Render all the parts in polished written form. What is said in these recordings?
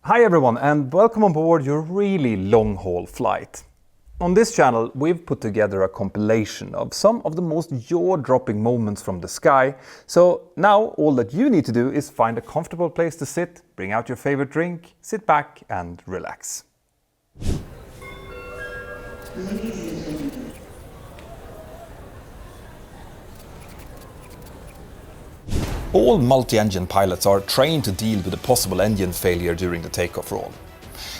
Hi everyone and welcome on board your really long-haul flight. On this channel we've put together a compilation of some of the most jaw-dropping moments from the sky. So now all that you need to do is find a comfortable place to sit, bring out your favorite drink, sit back and relax. All multi-engine pilots are trained to deal with a possible engine failure during the takeoff roll.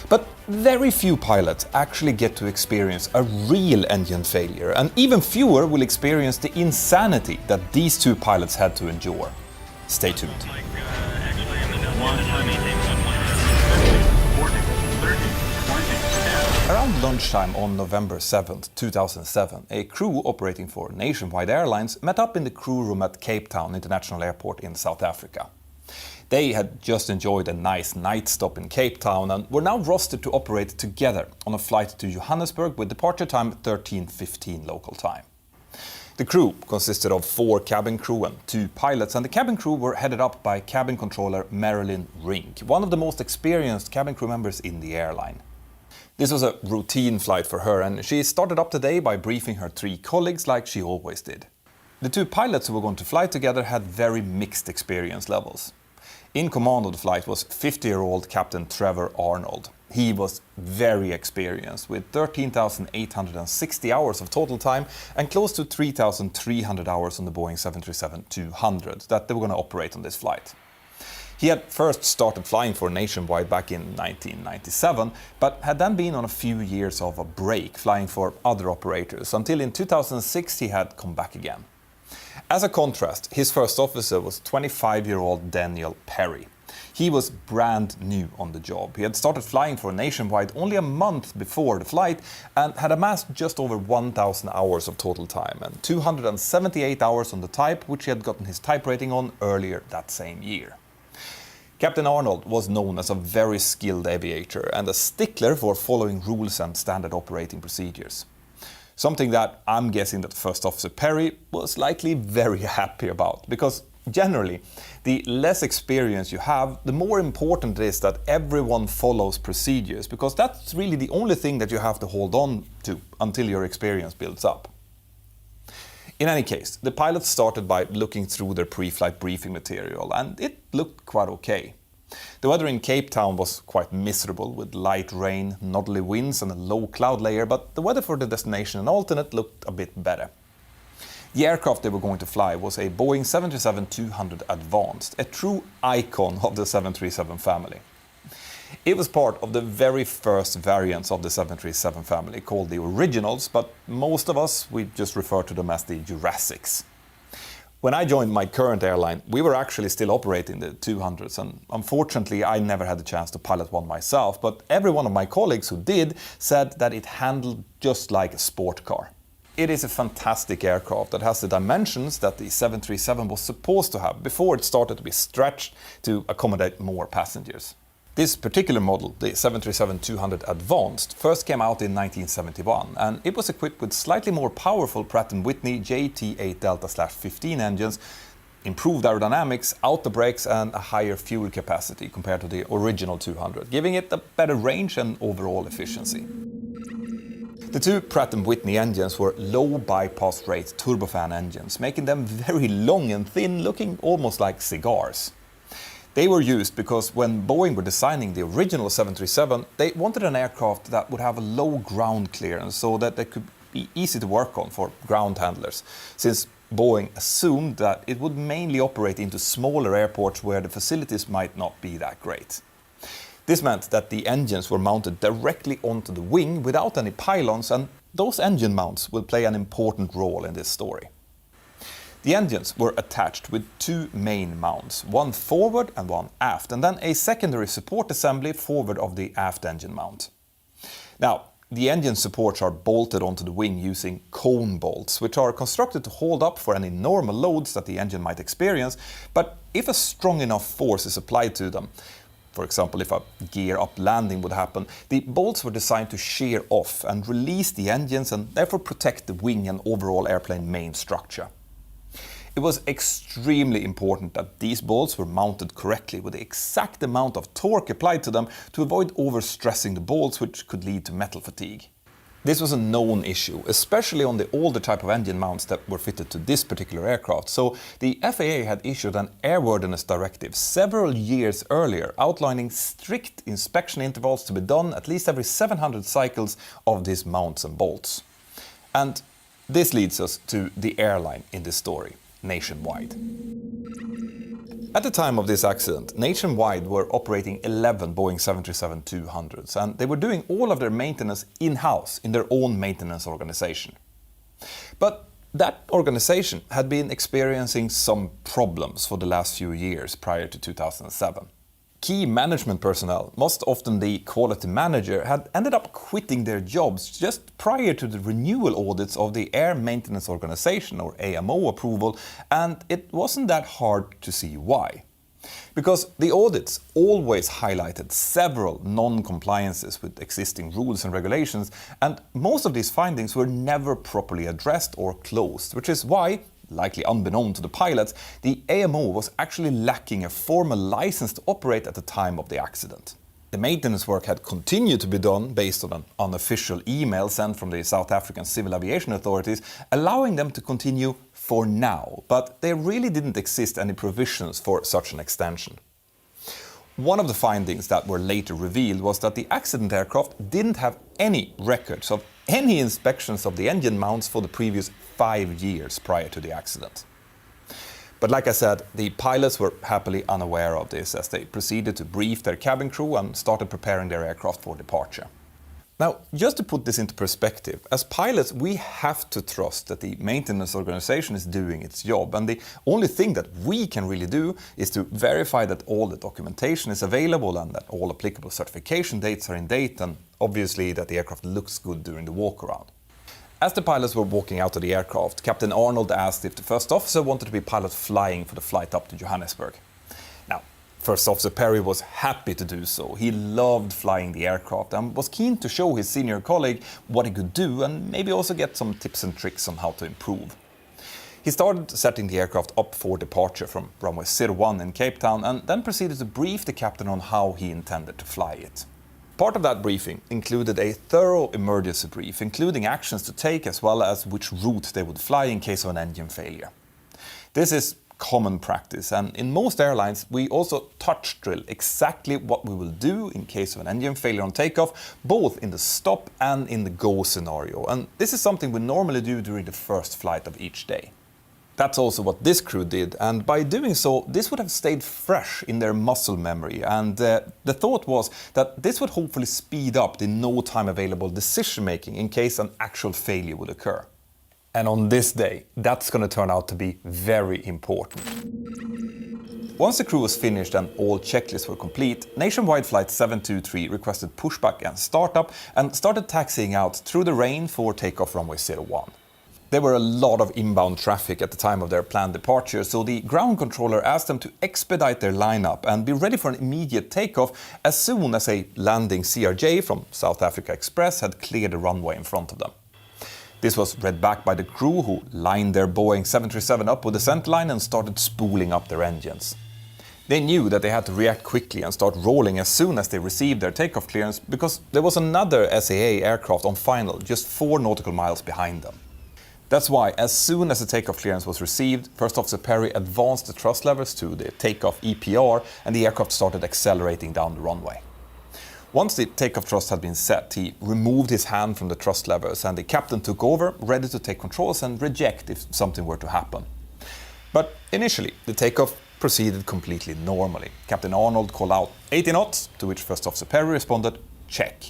But very few pilots actually get to experience a real engine failure, and even fewer will experience the insanity that these two pilots had to endure. Stay tuned. Around lunchtime on November 7th, 2007, a crew operating for Nationwide Airlines met up in the crew room at Cape Town International Airport in South Africa. They had just enjoyed a nice night stop in Cape Town and were now rostered to operate together on a flight to Johannesburg with departure time 13:15 local time. The crew consisted of 4 cabin crew and 2 pilots, and the cabin crew were headed up by cabin controller Marilyn Rink, one of the most experienced cabin crew members in the airline. This was a routine flight for her, and she started up the day by briefing her 3 colleagues like she always did. The 2 pilots who were going to fly together had very mixed experience levels. In command of the flight was 50-year-old Captain Trevor Arnold. He was very experienced, with 13,860 hours of total time and close to 3,300 hours on the Boeing 737-200 that they were going to operate on this flight. He had first started flying for Nationwide back in 1997, but had then been on a few years of a break flying for other operators until in 2006 he had come back again. As a contrast, his first officer was 25-year-old Daniel Perry. He was brand new on the job. He had started flying for Nationwide only a month before the flight and had amassed just over 1,000 hours of total time and 278 hours on the type, which he had gotten his type rating on earlier that same year. Captain Arnold was known as a very skilled aviator and a stickler for following rules and standard operating procedures. Something that I'm guessing that First Officer Perry was likely very happy about, because generally, the less experience you have, the more important it is that everyone follows procedures, because that's really the only thing that you have to hold on to until your experience builds up. In any case, the pilots started by looking through their pre-flight briefing material, and it looked quite okay. The weather in Cape Town was quite miserable, with light rain, northerly winds and a low cloud layer, but the weather for the destination and alternate looked a bit better. The aircraft they were going to fly was a Boeing 737-200 Advanced, a true icon of the 737 family. It was part of the very first variants of the 737 family, called the Originals, but most of us, we just refer to them as the Jurassics. When I joined my current airline, we were actually still operating the 200s, and unfortunately I never had the chance to pilot one myself, but every one of my colleagues who did said that it handled just like a sport car. It is a fantastic aircraft that has the dimensions that the 737 was supposed to have before it started to be stretched to accommodate more passengers. This particular model, the 737-200 Advanced, first came out in 1971, and it was equipped with slightly more powerful Pratt & Whitney JT8 Delta/15 engines, improved aerodynamics, outer brakes and a higher fuel capacity compared to the original 200, giving it a better range and overall efficiency. The 2 Pratt & Whitney engines were low bypass rate turbofan engines, making them very long and thin, looking almost like cigars. They were used because when Boeing were designing the original 737, they wanted an aircraft that would have a low ground clearance so that they could be easy to work on for ground handlers, since Boeing assumed that it would mainly operate into smaller airports where the facilities might not be that great. This meant that the engines were mounted directly onto the wing without any pylons, and those engine mounts will play an important role in this story. The engines were attached with 2 main mounts, one forward and one aft, and then a secondary support assembly forward of the aft engine mount. Now, the engine supports are bolted onto the wing using cone bolts, which are constructed to hold up for any normal loads that the engine might experience, but if a strong enough force is applied to them, for example if a gear-up landing would happen, the bolts were designed to shear off and release the engines and therefore protect the wing and overall airplane main structure. It was extremely important that these bolts were mounted correctly with the exact amount of torque applied to them to avoid overstressing the bolts, which could lead to metal fatigue. This was a known issue, especially on the older type of engine mounts that were fitted to this particular aircraft, so the FAA had issued an airworthiness directive several years earlier outlining strict inspection intervals to be done at least every 700 cycles of these mounts and bolts. And this leads us to the airline in this story, Nationwide. At the time of this accident, Nationwide were operating 11 Boeing 737-200s, and they were doing all of their maintenance in-house in their own maintenance organization. But that organization had been experiencing some problems for the last few years prior to 2007. Key management personnel, most often the quality manager, had ended up quitting their jobs just prior to the renewal audits of the Air Maintenance Organization, or AMO, approval, and it wasn't that hard to see why. Because the audits always highlighted several non-compliances with existing rules and regulations, and most of these findings were never properly addressed or closed, which is why, likely unbeknown to the pilots, the AMO was actually lacking a formal license to operate at the time of the accident. The maintenance work had continued to be done based on an unofficial email sent from the South African Civil Aviation Authorities, allowing them to continue for now, but there really didn't exist any provisions for such an extension. One of the findings that were later revealed was that the accident aircraft didn't have any records of any inspections of the engine mounts for the previous 5 years prior to the accident. But like I said, the pilots were happily unaware of this as they proceeded to brief their cabin crew and started preparing their aircraft for departure. Now, just to put this into perspective, as pilots we have to trust that the maintenance organization is doing its job, and the only thing that we can really do is to verify that all the documentation is available and that all applicable certification dates are in date, and obviously that the aircraft looks good during the walk-around. As the pilots were walking out of the aircraft, Captain Arnold asked if the first officer wanted to be pilot flying for the flight up to Johannesburg. Now, First Officer Perry was happy to do so. He loved flying the aircraft and was keen to show his senior colleague what he could do and maybe also get some tips and tricks on how to improve. He started setting the aircraft up for departure from runway 01 in Cape Town and then proceeded to brief the captain on how he intended to fly it. Part of that briefing included a thorough emergency brief, including actions to take as well as which route they would fly in case of an engine failure. This is common practice, and in most airlines we also touch drill exactly what we will do in case of an engine failure on takeoff, both in the stop and in the go scenario, and this is something we normally do during the first flight of each day. That's also what this crew did, and by doing so this would have stayed fresh in their muscle memory, and the thought was that this would hopefully speed up the no time available decision making in case an actual failure would occur. And on this day, that's going to turn out to be very important. Once the crew was finished and all checklists were complete, Nationwide Flight 723 requested pushback and startup and started taxiing out through the rain for takeoff runway 01. There were a lot of inbound traffic at the time of their planned departure, so the ground controller asked them to expedite their lineup and be ready for an immediate takeoff as soon as a landing CRJ from South Africa Express had cleared the runway in front of them. This was read back by the crew, who lined their Boeing 737 up with the centerline and started spooling up their engines. They knew that they had to react quickly and start rolling as soon as they received their takeoff clearance, because there was another SAA aircraft on final just 4 nautical miles behind them. That's why, as soon as the takeoff clearance was received, First Officer Perry advanced the thrust levers to the takeoff EPR and the aircraft started accelerating down the runway. Once the takeoff thrust had been set, he removed his hand from the thrust levers and the captain took over, ready to take controls and reject if something were to happen. But initially, the takeoff proceeded completely normally. Captain Arnold called out 80 knots, to which First Officer Perry responded, check.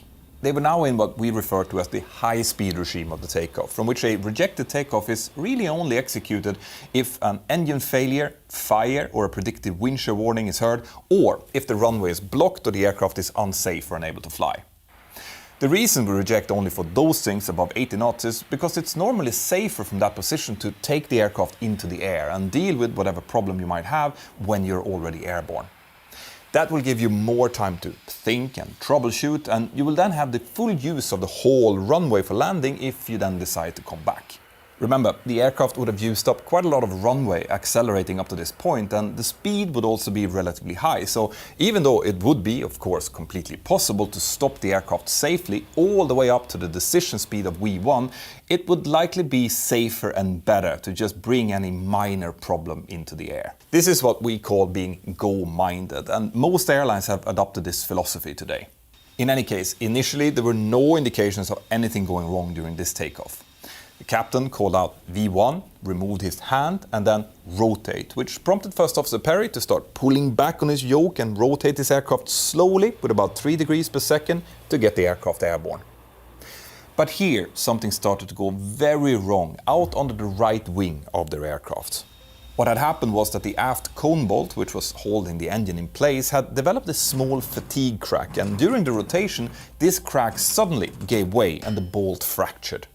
They were now in what we refer to as the high-speed regime of the takeoff, from which a rejected takeoff is really only executed if an engine failure, fire or a predictive wind shear warning is heard, or if the runway is blocked or the aircraft is unsafe or unable to fly. The reason we reject only for those things above 80 knots is because it's normally safer from that position to take the aircraft into the air and deal with whatever problem you might have when you're already airborne. That will give you more time to think and troubleshoot, and you will then have the full use of the whole runway for landing if you then decide to come back. Remember, the aircraft would have used up quite a lot of runway accelerating up to this point, and the speed would also be relatively high. So even though it would be, of course, completely possible to stop the aircraft safely all the way up to the decision speed of V1, it would likely be safer and better to just bring any minor problem into the air. This is what we call being go-minded, and most airlines have adopted this philosophy today. In any case, initially there were no indications of anything going wrong during this takeoff. The captain called out V1, removed his hand, and then rotate, which prompted First Officer Perry to start pulling back on his yoke and rotate his aircraft slowly with about 3 degrees per second to get the aircraft airborne. But here something started to go very wrong out under the right wing of their aircraft. What had happened was that the aft cone bolt, which was holding the engine in place, had developed a small fatigue crack, and during the rotation this crack suddenly gave way and the bolt fractured.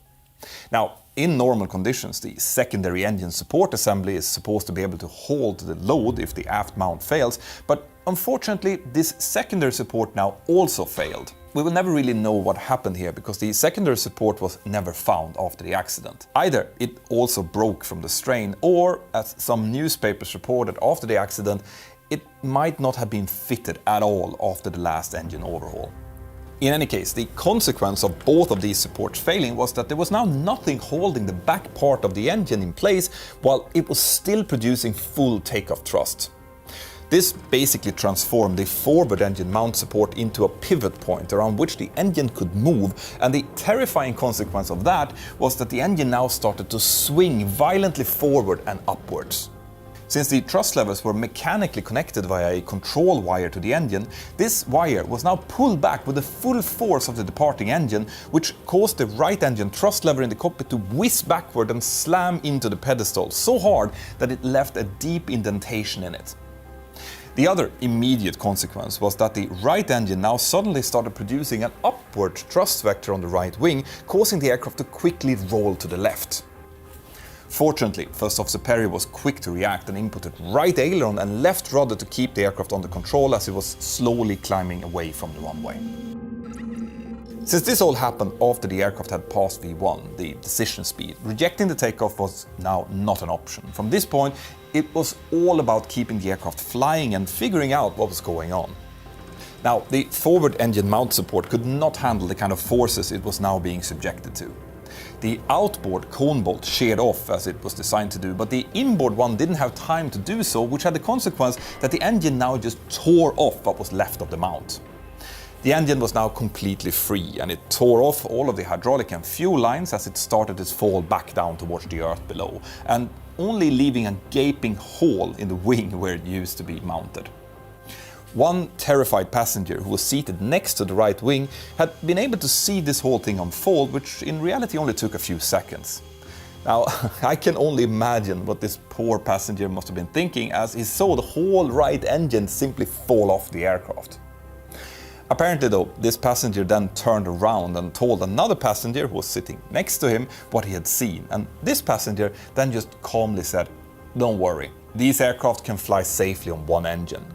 Now, in normal conditions, the secondary engine support assembly is supposed to be able to hold the load if the aft mount fails, but unfortunately this secondary support now also failed. We will never really know what happened here because the secondary support was never found after the accident. Either it also broke from the strain, or, as some newspapers reported after the accident, it might not have been fitted at all after the last engine overhaul. In any case, the consequence of both of these supports failing was that there was now nothing holding the back part of the engine in place while it was still producing full takeoff thrust. This basically transformed the forward engine mount support into a pivot point around which the engine could move, and the terrifying consequence of that was that the engine now started to swing violently forward and upwards. Since the thrust levers were mechanically connected via a control wire to the engine, this wire was now pulled back with the full force of the departing engine, which caused the right engine thrust lever in the cockpit to whiz backward and slam into the pedestal so hard that it left a deep indentation in it. The other immediate consequence was that the right engine now suddenly started producing an upward thrust vector on the right wing, causing the aircraft to quickly roll to the left. Fortunately, First Officer Perry was quick to react and inputted right aileron and left rudder to keep the aircraft under control as it was slowly climbing away from the runway. Since this all happened after the aircraft had passed V1, the decision speed, rejecting the takeoff was now not an option. From this point, it was all about keeping the aircraft flying and figuring out what was going on. Now, the forward engine mount support could not handle the kind of forces it was now being subjected to. The outboard cone bolt sheared off as it was designed to do, but the inboard one didn't have time to do so, which had the consequence that the engine now just tore off what was left of the mount. The engine was now completely free, and it tore off all of the hydraulic and fuel lines as it started its fall back down towards the earth below, and only leaving a gaping hole in the wing where it used to be mounted. One terrified passenger who was seated next to the right wing had been able to see this whole thing unfold, which in reality only took a few seconds. Now, I can only imagine what this poor passenger must have been thinking as he saw the whole right engine simply fall off the aircraft. Apparently though, this passenger then turned around and told another passenger who was sitting next to him what he had seen, and this passenger then just calmly said, "Don't worry, these aircraft can fly safely on one engine,"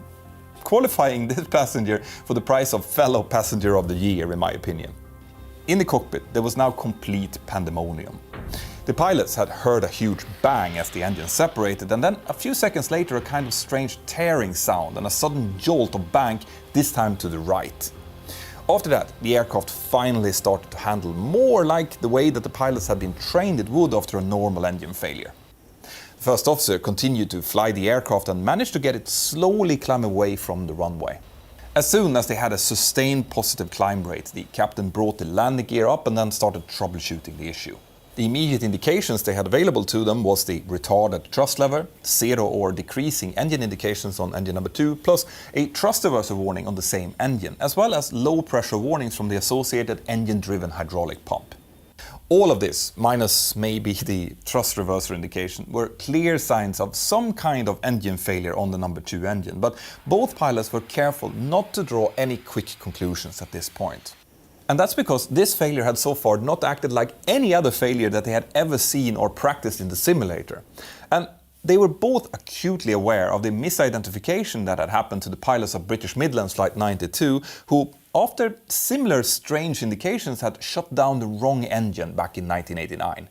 qualifying this passenger for the prize of Fellow Passenger of the Year, in my opinion. In the cockpit, there was now complete pandemonium. The pilots had heard a huge bang as the engine separated, and then a few seconds later a kind of strange tearing sound and a sudden jolt of bank, this time to the right. After that, the aircraft finally started to handle more like the way that the pilots had been trained it would after a normal engine failure. The first officer continued to fly the aircraft and managed to get it slowly climb away from the runway. As soon as they had a sustained positive climb rate, the captain brought the landing gear up and then started troubleshooting the issue. The immediate indications they had available to them was the retarded thrust lever, zero or decreasing engine indications on engine number 2, plus a thrust reverser warning on the same engine, as well as low pressure warnings from the associated engine-driven hydraulic pump. All of this, minus maybe the thrust reverser indication, were clear signs of some kind of engine failure on the number 2 engine, but both pilots were careful not to draw any quick conclusions at this point. And that's because this failure had so far not acted like any other failure that they had ever seen or practiced in the simulator. And they were both acutely aware of the misidentification that had happened to the pilots of British Midlands Flight 92, who, after similar strange indications, had shut down the wrong engine back in 1989.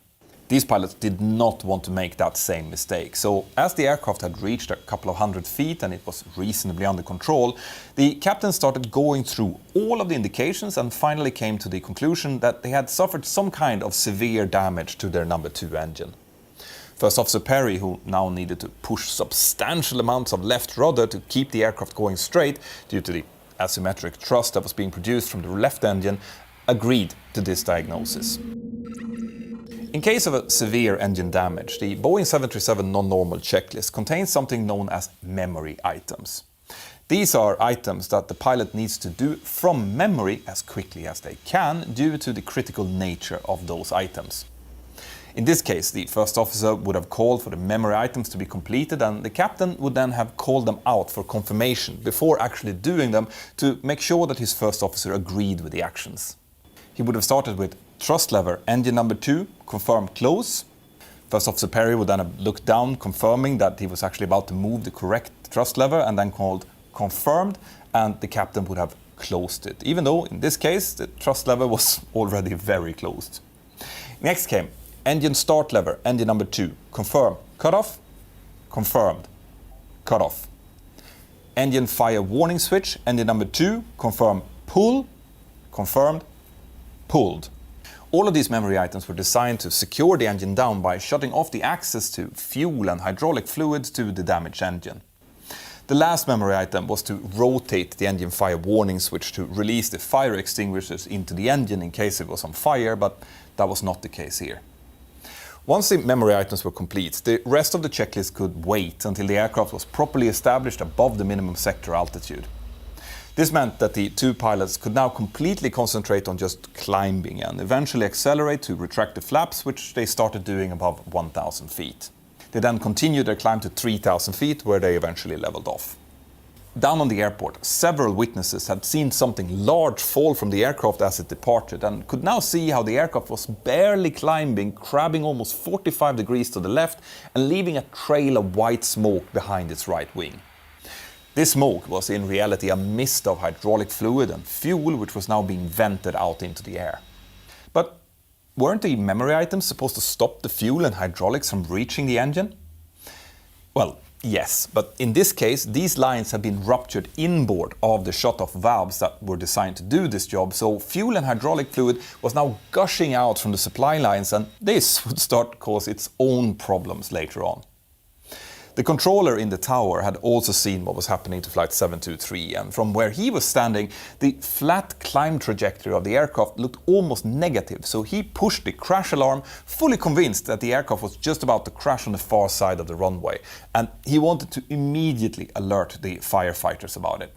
These pilots did not want to make that same mistake. So as the aircraft had reached a couple of hundred feet and it was reasonably under control, the captain started going through all of the indications and finally came to the conclusion that they had suffered some kind of severe damage to their number 2 engine. First Officer Perry, who now needed to push substantial amounts of left rudder to keep the aircraft going straight due to the asymmetric thrust that was being produced from the left engine, agreed to this diagnosis. In case of a severe engine damage, the Boeing 737 non-normal checklist contains something known as memory items. These are items that the pilot needs to do from memory as quickly as they can due to the critical nature of those items. In this case, the first officer would have called for the memory items to be completed, and the captain would then have called them out for confirmation before actually doing them to make sure that his first officer agreed with the actions. He would have started with thrust lever, engine number 2, confirm close. First Officer Perry would then have looked down, confirming that he was actually about to move the correct thrust lever, and then called confirmed, and the captain would have closed it, even though in this case the thrust lever was already very closed. Next came engine start lever, engine number 2, confirm, cut off, confirmed, cut off. Engine fire warning switch, engine number 2, confirm, pull, confirmed, pulled. All of these memory items were designed to secure the engine down by shutting off the access to fuel and hydraulic fluids to the damaged engine. The last memory item was to rotate the engine fire warning switch to release the fire extinguishers into the engine in case it was on fire, but that was not the case here. Once the memory items were complete, the rest of the checklist could wait until the aircraft was properly established above the minimum sector altitude. This meant that the 2 pilots could now completely concentrate on just climbing and eventually accelerate to retract the flaps, which they started doing above 1,000 feet. They then continued their climb to 3,000 feet, where they eventually leveled off. Down on the airport, several witnesses had seen something large fall from the aircraft as it departed and could now see how the aircraft was barely climbing, crabbing almost 45 degrees to the left and leaving a trail of white smoke behind its right wing. This smoke was in reality a mist of hydraulic fluid and fuel which was now being vented out into the air. But weren't the memory items supposed to stop the fuel and hydraulics from reaching the engine? Well, yes, but in this case these lines had been ruptured inboard of the shut-off valves that were designed to do this job, so fuel and hydraulic fluid was now gushing out from the supply lines, and this would start to cause its own problems later on. The controller in the tower had also seen what was happening to Flight 723, and from where he was standing, the flat climb trajectory of the aircraft looked almost negative, so he pushed the crash alarm, fully convinced that the aircraft was just about to crash on the far side of the runway, and he wanted to immediately alert the firefighters about it.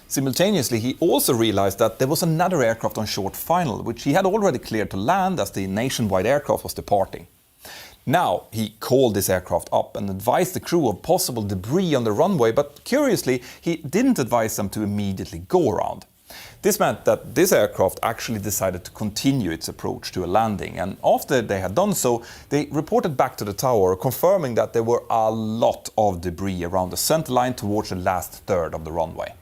Simultaneously, he also realized that there was another aircraft on short final, which he had already cleared to land as the nationwide aircraft was departing. Now he called this aircraft up and advised the crew of possible debris on the runway, but curiously he didn't advise them to immediately go around. This meant that this aircraft actually decided to continue its approach to a landing, and after they had done so, they reported back to the tower confirming that there were a lot of debris around the center line towards the last third of the runway.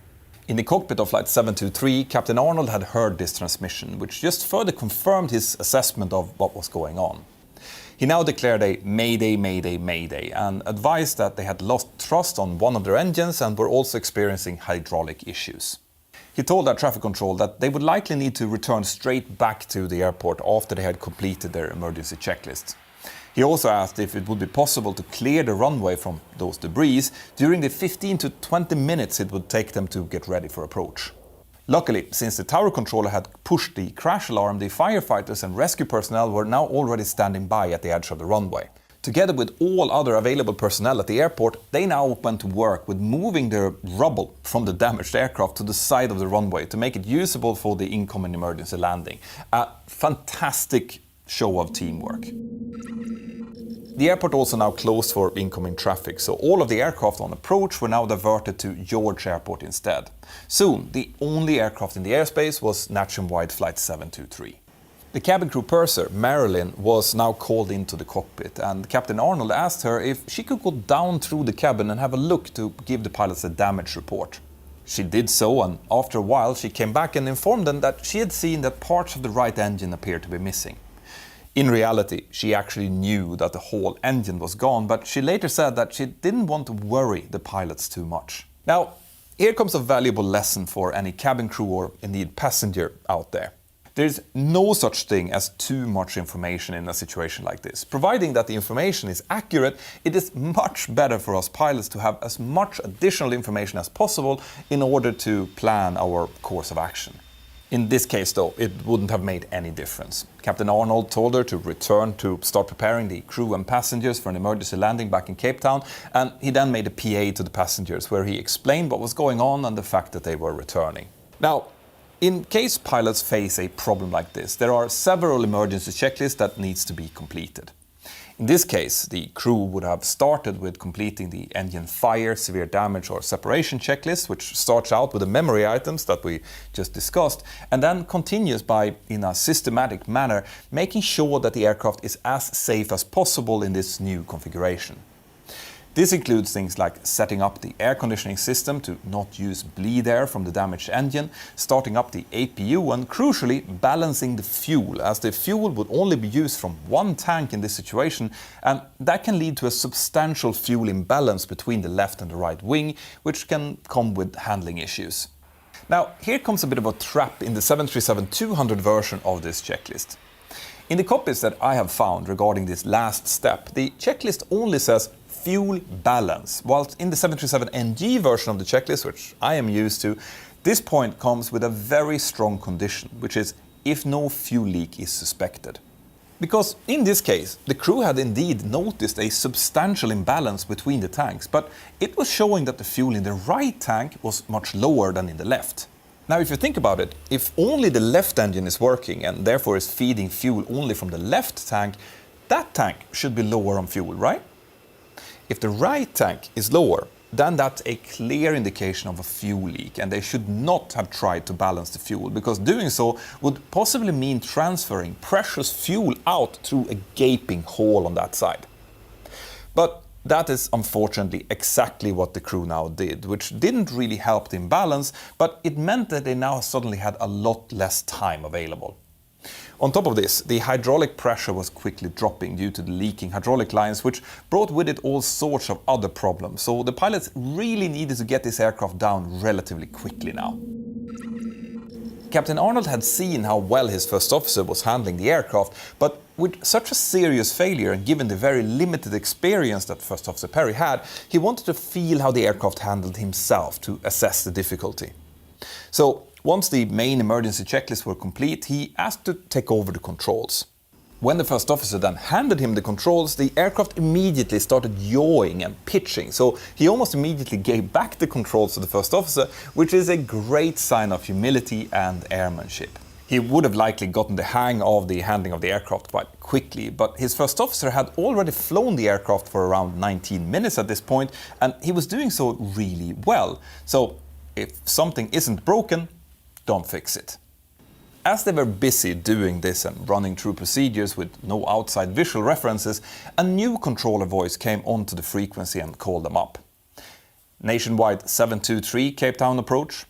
In the cockpit of Flight 723, Captain Arnold had heard this transmission, which just further confirmed his assessment of what was going on. He now declared a Mayday, Mayday, Mayday, and advised that they had lost thrust on one of their engines and were also experiencing hydraulic issues. He told air traffic control that they would likely need to return straight back to the airport after they had completed their emergency checklist. He also asked if it would be possible to clear the runway from those debris during the 15 to 20 minutes it would take them to get ready for approach. Luckily, since the tower controller had pushed the crash alarm, the firefighters and rescue personnel were now already standing by at the edge of the runway. Together with all other available personnel at the airport, they now went to work with moving the rubble from the damaged aircraft to the side of the runway to make it usable for the incoming emergency landing. A fantastic show of teamwork. The airport also now closed for incoming traffic, so all of the aircraft on approach were now diverted to George Airport instead. Soon, the only aircraft in the airspace was nationwide Flight 723. The cabin crew purser, Marilyn, was now called into the cockpit, and Captain Arnold asked her if she could go down through the cabin and have a look to give the pilots a damage report. She did so, and after a while she came back and informed them that she had seen that parts of the right engine appeared to be missing. In reality, she actually knew that the whole engine was gone, but she later said that she didn't want to worry the pilots too much. Now, here comes a valuable lesson for any cabin crew or indeed passenger out there. There's no such thing as too much information in a situation like this. Providing that the information is accurate, it is much better for us pilots to have as much additional information as possible in order to plan our course of action. In this case, though, it wouldn't have made any difference. Captain Arnold told her to return to start preparing the crew and passengers for an emergency landing back in Cape Town, and he then made a PA to the passengers where he explained what was going on and the fact that they were returning. Now, in case pilots face a problem like this, there are several emergency checklists that needs to be completed. In this case, the crew would have started with completing the engine fire, severe damage or separation checklist, which starts out with the memory items that we just discussed, and then continues by, in a systematic manner, making sure that the aircraft is as safe as possible in this new configuration. This includes things like setting up the air conditioning system to not use bleed air from the damaged engine, starting up the APU and crucially balancing the fuel, as the fuel would only be used from one tank in this situation, and that can lead to a substantial fuel imbalance between the left and the right wing, which can come with handling issues. Now, here comes a bit of a trap in the 737-200 version of this checklist. In the copies that I have found regarding this last step, the checklist only says fuel balance, whilst in the 737NG version of the checklist, which I am used to, this point comes with a very strong condition, which is if no fuel leak is suspected. Because in this case, the crew had indeed noticed a substantial imbalance between the tanks, but it was showing that the fuel in the right tank was much lower than in the left. Now, if you think about it, if only the left engine is working and therefore is feeding fuel only from the left tank, that tank should be lower on fuel, right? If the right tank is lower, then that's a clear indication of a fuel leak, and they should not have tried to balance the fuel, because doing so would possibly mean transferring precious fuel out through a gaping hole on that side. But that is unfortunately exactly what the crew now did, which didn't really help the imbalance, but it meant that they now suddenly had a lot less time available. On top of this, the hydraulic pressure was quickly dropping due to the leaking hydraulic lines, which brought with it all sorts of other problems, so the pilots really needed to get this aircraft down relatively quickly now. Captain Arnold had seen how well his first officer was handling the aircraft, but with such a serious failure and given the very limited experience that First Officer Perry had, he wanted to feel how the aircraft handled himself to assess the difficulty. So, once the main emergency checklists were complete, he asked to take over the controls. When the first officer then handed him the controls, the aircraft immediately started yawing and pitching, so he almost immediately gave back the controls to the first officer, which is a great sign of humility and airmanship. He would have likely gotten the hang of the handling of the aircraft quite quickly, but his first officer had already flown the aircraft for around 19 minutes at this point, and he was doing so really well. So, if something isn't broken, don't fix it. As they were busy doing this and running through procedures with no outside visual references, a new controller voice came onto the frequency and called them up. Nationwide 723 Cape Town approach.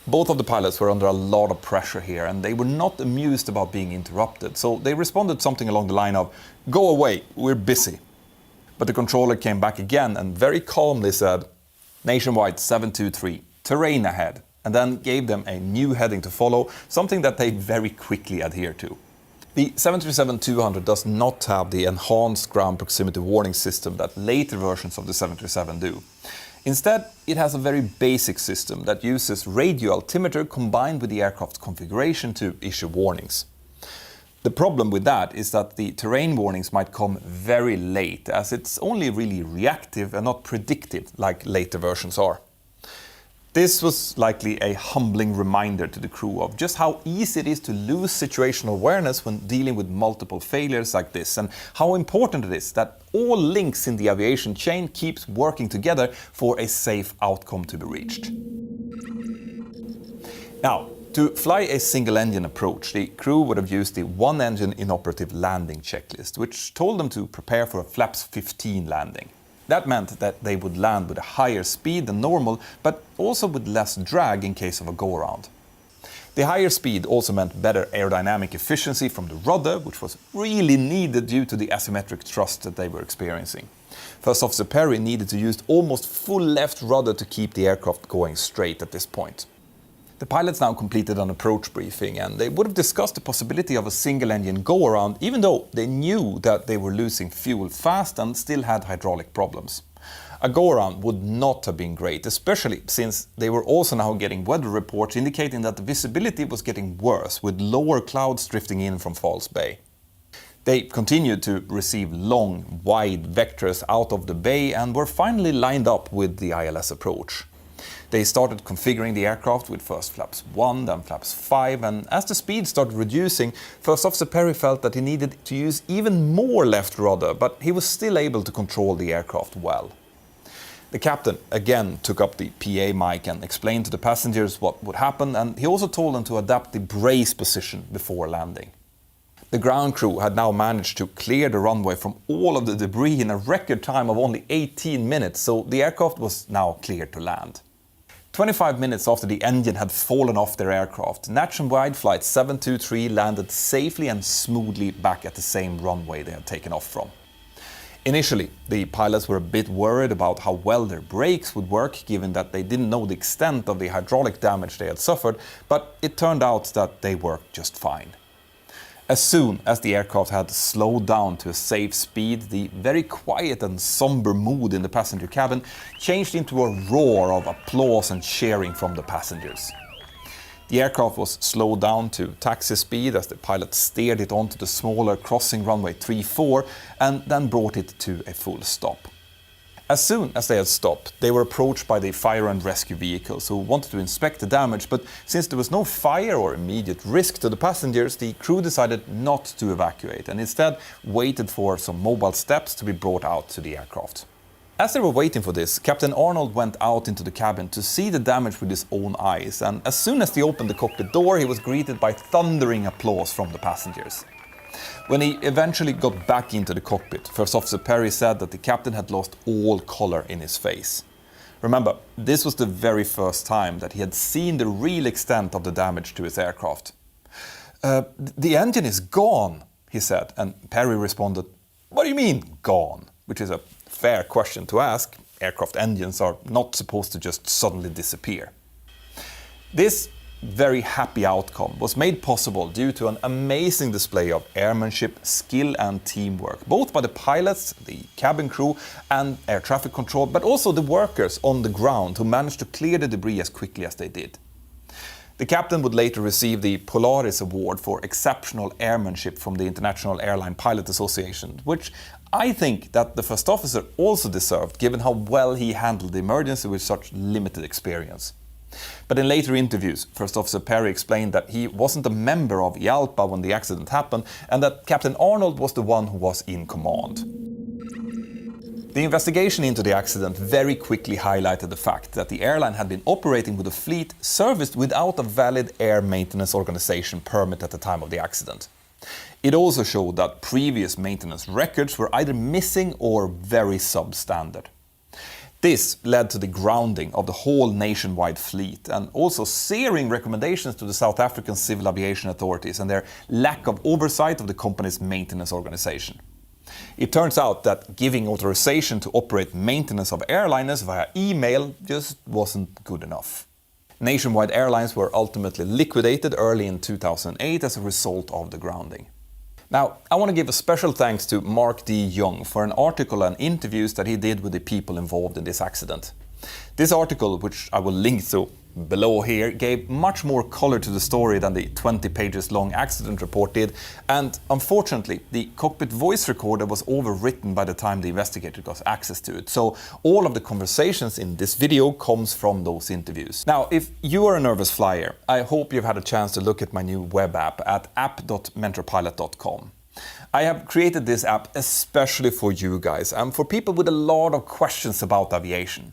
Both of the pilots were under a lot of pressure here, and they were not amused about being interrupted, so they responded something along the line of, "Go away, we're busy." But the controller came back again and very calmly said, "Nationwide 723, terrain ahead," and then gave them a new heading to follow, something that they very quickly adhered to. The 737-200 does not have the enhanced ground proximity warning system that later versions of the 737 do. Instead, it has a very basic system that uses radio altimeter combined with the aircraft's configuration to issue warnings. The problem with that is that the terrain warnings might come very late, as it's only really reactive and not predictive like later versions are. This was likely a humbling reminder to the crew of just how easy it is to lose situational awareness when dealing with multiple failures like this, and how important it is that all links in the aviation chain keeps working together for a safe outcome to be reached. Now, to fly a single-engine approach, the crew would have used the one-engine inoperative landing checklist, which told them to prepare for a flaps 15 landing. That meant that they would land with a higher speed than normal, but also with less drag in case of a go-around. The higher speed also meant better aerodynamic efficiency from the rudder, which was really needed due to the asymmetric thrust that they were experiencing. First Officer Perry needed to use almost full left rudder to keep the aircraft going straight at this point. The pilots now completed an approach briefing, and they would have discussed the possibility of a single-engine go-around, even though they knew that they were losing fuel fast and still had hydraulic problems. A go-around would not have been great, especially since they were also now getting weather reports indicating that the visibility was getting worse, with lower clouds drifting in from False Bay. They continued to receive long, wide vectors out of the bay and were finally lined up with the ILS approach. They started configuring the aircraft with first flaps 1, then flaps 5, and as the speed started reducing, First Officer Perry felt that he needed to use even more left rudder, but he was still able to control the aircraft well. The captain again took up the PA mic and explained to the passengers what would happen, and he also told them to adapt the brace position before landing. The ground crew had now managed to clear the runway from all of the debris in a record time of only 18 minutes, so the aircraft was now clear to land. 25 minutes after the engine had fallen off their aircraft, Nationwide Flight 723 landed safely and smoothly back at the same runway they had taken off from. Initially, the pilots were a bit worried about how well their brakes would work, given that they didn't know the extent of the hydraulic damage they had suffered, but it turned out that they worked just fine. As soon as the aircraft had slowed down to a safe speed, the very quiet and somber mood in the passenger cabin changed into a roar of applause and cheering from the passengers. The aircraft was slowed down to taxi speed as the pilot steered it onto the smaller crossing runway 34 and then brought it to a full stop. As soon as they had stopped, they were approached by the fire and rescue vehicles who wanted to inspect the damage, but since there was no fire or immediate risk to the passengers, the crew decided not to evacuate and instead waited for some mobile steps to be brought out to the aircraft. As they were waiting for this, Captain Arnold went out into the cabin to see the damage with his own eyes, and as soon as he opened the cockpit door, he was greeted by thundering applause from the passengers. When he eventually got back into the cockpit, First Officer Perry said that the captain had lost all colour in his face. Remember, this was the very first time that he had seen the real extent of the damage to his aircraft. The engine is gone, he said, and Perry responded, "What do you mean, gone?" Which is a fair question to ask. Aircraft engines are not supposed to just suddenly disappear. This very happy outcome was made possible due to an amazing display of airmanship, skill and teamwork, both by the pilots, the cabin crew and air traffic control, but also the workers on the ground who managed to clear the debris as quickly as they did. The captain would later receive the Polaris Award for exceptional airmanship from the International Airline Pilot Association, which I think that the first officer also deserved, given how well he handled the emergency with such limited experience. But in later interviews, First Officer Perry explained that he wasn't a member of IALPA when the accident happened and that Captain Arnold was the one who was in command. The investigation into the accident very quickly highlighted the fact that the airline had been operating with a fleet serviced without a valid air maintenance organization permit at the time of the accident. It also showed that previous maintenance records were either missing or very substandard. This led to the grounding of the whole nationwide fleet and also searing recommendations to the South African civil aviation authorities and their lack of oversight of the company's maintenance organization. It turns out that giving authorization to operate maintenance of airliners via email just wasn't good enough. Nationwide Airlines were ultimately liquidated early in 2008 as a result of the grounding. Now, I want to give a special thanks to Mark D. Young for an article and interviews that he did with the people involved in this accident. This article, which I will link to below here, gave much more color to the story than the 20 pages long accident report did, and unfortunately, the cockpit voice recorder was overwritten by the time the investigator got access to it, so all of the conversations in this video comes from those interviews. Now, if you are a nervous flyer, I hope you've had a chance to look at my new web app at app.mentorpilot.com. I have created this app especially for you guys and for people with a lot of questions about aviation.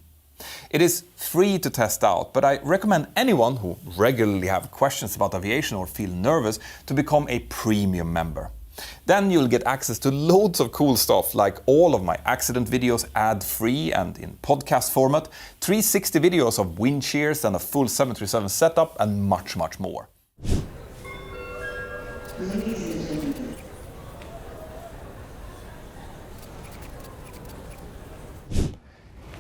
It is free to test out, but I recommend anyone who regularly have questions about aviation or feel nervous to become a premium member. Then you'll get access to loads of cool stuff like all of my accident videos ad-free and in podcast format, 360 videos of wind shears and a full 737 setup and much more.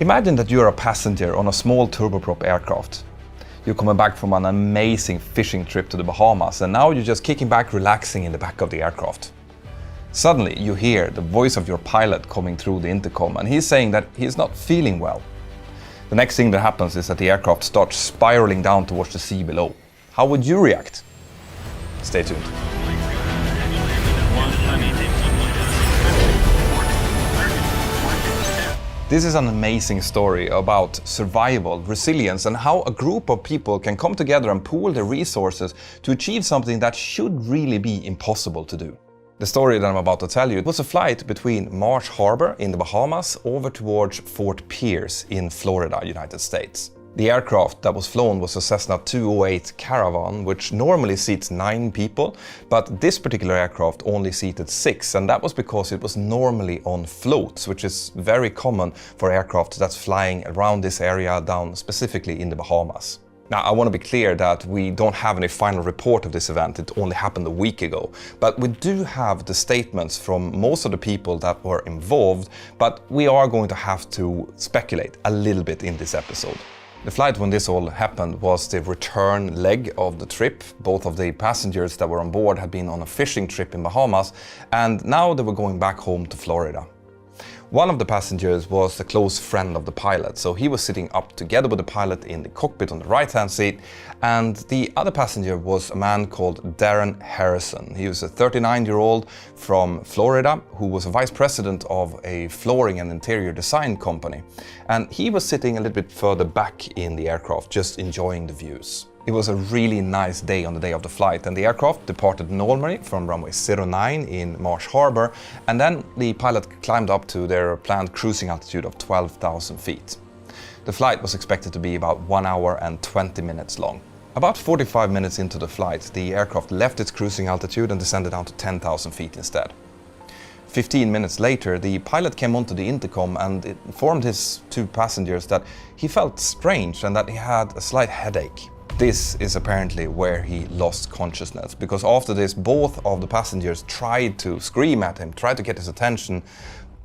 Imagine that you're a passenger on a small turboprop aircraft. You're coming back from an amazing fishing trip to the Bahamas, and now you're just kicking back, relaxing in the back of the aircraft. Suddenly, you hear the voice of your pilot coming through the intercom, and he's saying that he's not feeling well. The next thing that happens is that the aircraft starts spiraling down towards the sea below. How would you react? Stay tuned. This is an amazing story about survival, resilience, and how a group of people can come together and pool their resources to achieve something that should really be impossible to do. The story that I'm about to tell you was a flight between Marsh Harbor in the Bahamas over towards Fort Pierce in Florida, United States. The aircraft that was flown was a Cessna 208 Caravan, which normally seats 9 people, but this particular aircraft only seated 6, and that was because it was normally on floats, which is very common for aircraft that's flying around this area down specifically in the Bahamas. Now, I want to be clear that we don't have any final report of this event. It only happened a week ago. But we do have the statements from most of the people that were involved, but we are going to have to speculate a little bit in this episode. The flight when this all happened was the return leg of the trip. Both of the passengers that were on board had been on a fishing trip in Bahamas, and now they were going back home to Florida. One of the passengers was a close friend of the pilot, so he was sitting up together with the pilot in the cockpit on the right-hand seat, and the other passenger was a man called Darren Harrison. He was a 39-year-old from Florida who was a vice president of a flooring and interior design company, and he was sitting a little bit further back in the aircraft, just enjoying the views. It was a really nice day on the day of the flight, and the aircraft departed normally from runway 09 in Marsh Harbor, and then the pilot climbed up to their planned cruising altitude of 12,000 feet. The flight was expected to be about 1 hour and 20 minutes long. About 45 minutes into the flight, the aircraft left its cruising altitude and descended down to 10,000 feet instead. 15 minutes later, the pilot came onto the intercom and informed his 2 passengers that he felt strange and that he had a slight headache. This is apparently where he lost consciousness, because after this, both of the passengers tried to scream at him, tried to get his attention,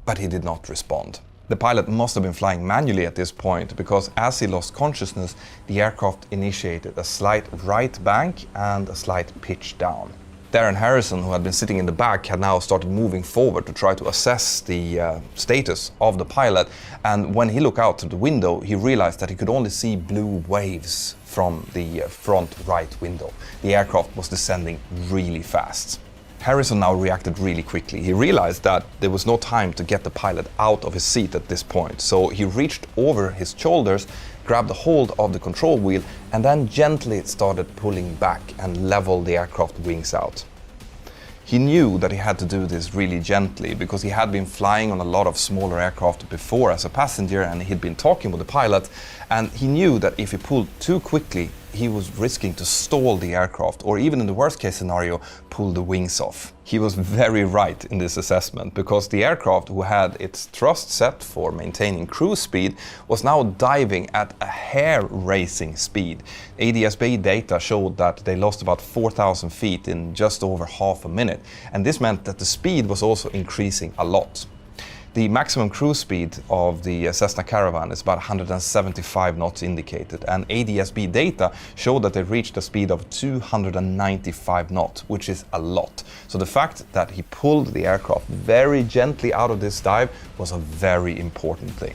but he did not respond. The pilot must have been flying manually at this point, because as he lost consciousness, the aircraft initiated a slight right bank and a slight pitch down. Darren Harrison, who had been sitting in the back, had now started moving forward to try to assess the status of the pilot, and when he looked out through the window, he realized that he could only see blue waves from the front right window. The aircraft was descending really fast. Harrison now reacted really quickly. He realized that there was no time to get the pilot out of his seat at this point, so he reached over his shoulders, grabbed a hold of the control wheel, and then gently started pulling back and leveled the aircraft wings out. He knew that he had to do this really gently because he had been flying on a lot of smaller aircraft before as a passenger, and he'd been talking with the pilot, and he knew that if he pulled too quickly, he was risking to stall the aircraft, or even in the worst case scenario, pull the wings off. He was very right in this assessment, because the aircraft, who had its thrust set for maintaining cruise speed, was now diving at a hair-raising speed. ADS-B data showed that they lost about 4,000 feet in just over half a minute, and this meant that the speed was also increasing a lot. The maximum cruise speed of the Cessna Caravan is about 175 knots indicated, and ADS-B data showed that they reached a speed of 295 knots, which is a lot. So the fact that he pulled the aircraft very gently out of this dive was a very important thing.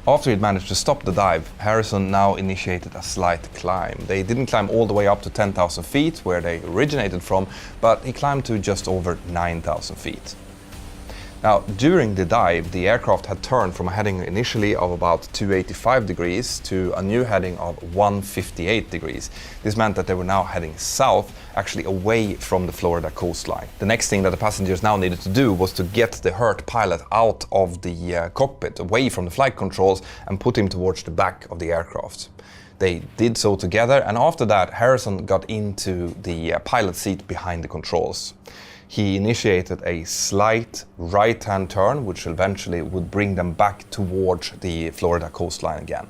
After he'd managed to stop the dive, Harrison now initiated a slight climb. They didn't climb all the way up to 10,000 feet, where they originated from, but he climbed to just over 9,000 feet. Now, during the dive, the aircraft had turned from a heading initially of about 285 degrees to a new heading of 158 degrees. This meant that they were now heading south, actually away from the Florida coastline. The next thing that the passengers now needed to do was to get the hurt pilot out of the cockpit, away from the flight controls, and put him towards the back of the aircraft. They did so together, and after that, Harrison got into the pilot seat behind the controls. He initiated a slight right-hand turn, which eventually would bring them back towards the Florida coastline again.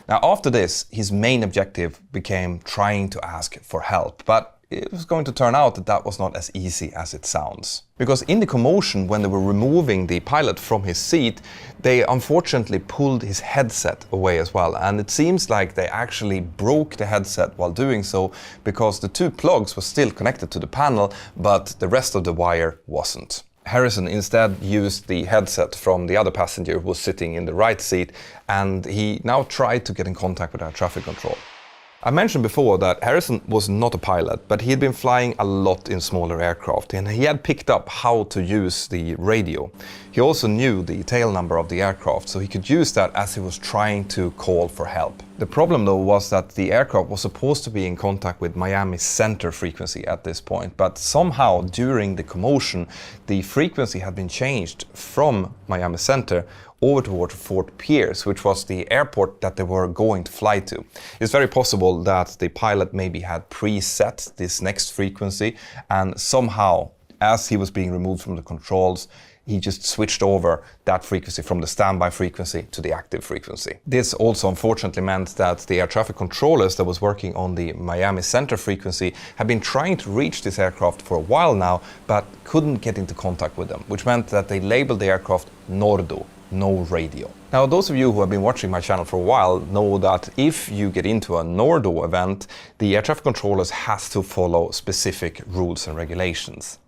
Now, after this, his main objective became trying to ask for help, but it was going to turn out that that was not as easy as it sounds. Because in the commotion, when they were removing the pilot from his seat, they unfortunately pulled his headset away as well. And it seems like they actually broke the headset while doing so, because the two plugs were still connected to the panel, but the rest of the wire wasn't. Harrison instead used the headset from the other passenger who was sitting in the right seat, and he now tried to get in contact with air traffic control. I mentioned before that Harrison was not a pilot, but he had been flying a lot in smaller aircraft, and he had picked up how to use the radio. He also knew the tail number of the aircraft, so he could use that as he was trying to call for help. The problem though was that the aircraft was supposed to be in contact with Miami Center frequency at this point, but somehow during the commotion the frequency had been changed from Miami Center over towards Fort Pierce, which was the airport that they were going to fly to. It's very possible that the pilot maybe had preset this next frequency, and somehow, as he was being removed from the controls, he just switched over that frequency from the standby frequency to the active frequency. This also unfortunately meant that the air traffic controllers that was working on the Miami Center frequency had been trying to reach this aircraft for a while now, but couldn't get into contact with them, which meant that they labeled the aircraft Nordo, no radio. Now, those of you who have been watching my channel for a while know that if you get into a Nordo event, the air traffic controllers has to follow specific rules and regulations.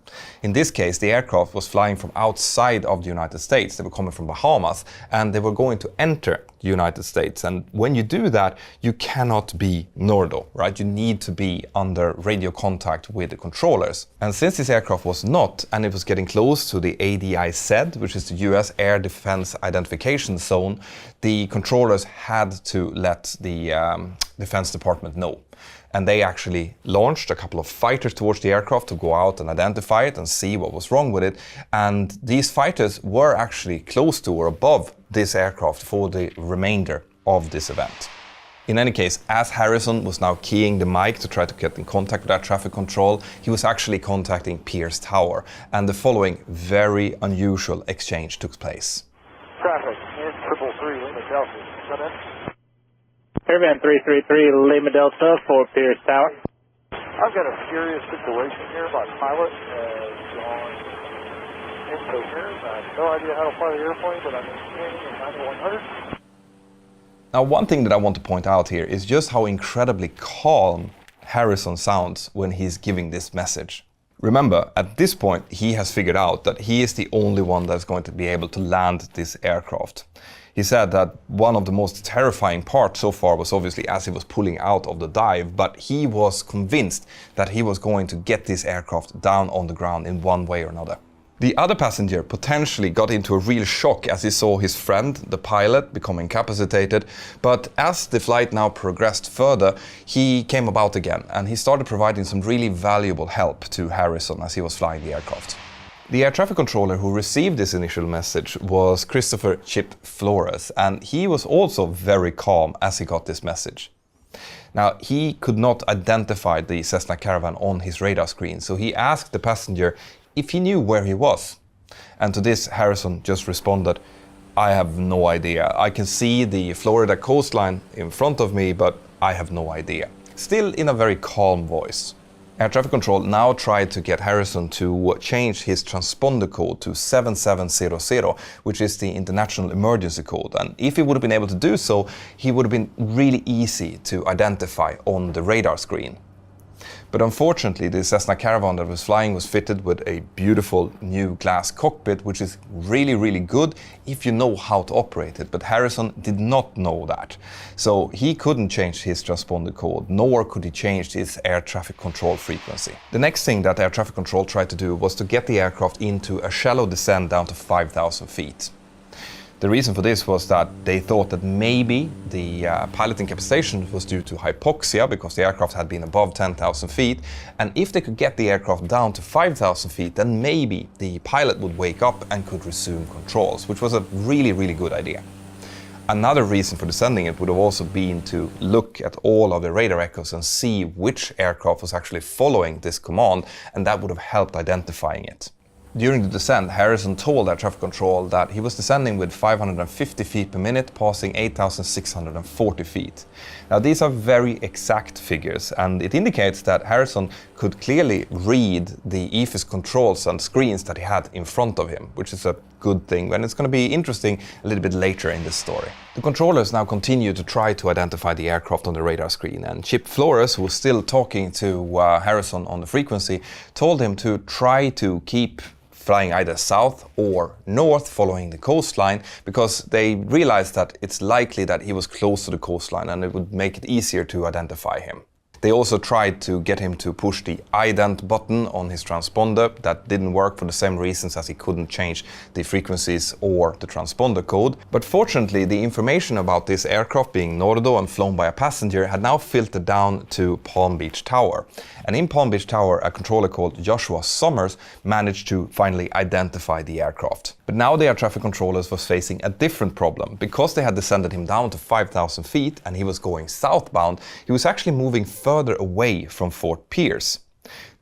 In this case, the aircraft was flying from outside of the United States. They were coming from Bahamas, and they were going to enter the United States. And when you do that, you cannot be Nordo, right? You need to be under radio contact with the controllers. And since this aircraft was not, and it was getting close to the ADIZ, which is the US Air Defense Identification Zone, the controllers had to let the Defense Department know. And they actually launched a couple of fighters towards the aircraft to go out and identify it and see what was wrong with it. And these fighters were actually close to or above this aircraft for the remainder of this event. In any case, as Harrison was now keying the mic to try to get in contact with air traffic control, he was actually contacting Pierce Tower, and the following very unusual exchange took place. Traffic in 333 Lima Delta. Come in. Airman 333 Lima Delta for Pierce Tower. I've got a serious situation here. My pilot has gone incoherent. I have no idea how to fly the airplane, but I'm maintaining in 9100. Now, one thing that I want to point out here is just how incredibly calm Harrison sounds when he's giving this message. Remember, at this point, he has figured out that he is the only one that's going to be able to land this aircraft. He said that one of the most terrifying parts so far was obviously as he was pulling out of the dive, but he was convinced that he was going to get this aircraft down on the ground in one way or another. The other passenger potentially got into a real shock as he saw his friend, the pilot, become incapacitated, but as the flight now progressed further, he came about again and he started providing some really valuable help to Harrison as he was flying the aircraft. The air traffic controller who received this initial message was Christopher Chip Flores, and he was also very calm as he got this message. Now, he could not identify the Cessna Caravan on his radar screen, so he asked the passenger if he knew where he was. And to this, Harrison just responded, "I have no idea. I can see the Florida coastline in front of me, but I have no idea." Still in a very calm voice. Air traffic control now tried to get Harrison to change his transponder code to 7700, which is the international emergency code. And if he would have been able to do so, he would have been really easy to identify on the radar screen. But unfortunately, the Cessna Caravan that was flying was fitted with a beautiful new glass cockpit, which is really, really good if you know how to operate it. But Harrison did not know that. So he couldn't change his transponder code, nor could he change his air traffic control frequency. The next thing that air traffic control tried to do was to get the aircraft into a shallow descent down to 5,000 feet. The reason for this was that they thought that maybe the pilot incapacitation was due to hypoxia because the aircraft had been above 10,000 feet, and if they could get the aircraft down to 5,000 feet, then maybe the pilot would wake up and could resume controls, which was a really, really good idea. Another reason for descending it would have also been to look at all of the radar echoes and see which aircraft was actually following this command, and that would have helped identifying it. During the descent, Harrison told air traffic control that he was descending with 550 feet per minute, passing 8,640 feet. Now, these are very exact figures, and it indicates that Harrison could clearly read the EFIS controls and screens that he had in front of him, which is a good thing, and it's going to be interesting a little bit later in this story. The controllers now continue to try to identify the aircraft on the radar screen, and Chip Flores, who was still talking to Harrison on the frequency, told him to try to keep flying either south or north following the coastline, because they realized that it's likely that he was close to the coastline and it would make it easier to identify him. They also tried to get him to push the ident button on his transponder. That didn't work for the same reasons, as he couldn't change the frequencies or the transponder code. But fortunately, the information about this aircraft being Nordo and flown by a passenger had now filtered down to Palm Beach Tower. And in Palm Beach Tower, a controller called Joshua Summers managed to finally identify the aircraft. But now the air traffic controllers was facing a different problem. Because they had descended him down to 5,000 feet and he was going southbound, he was actually moving further away from Fort Pierce.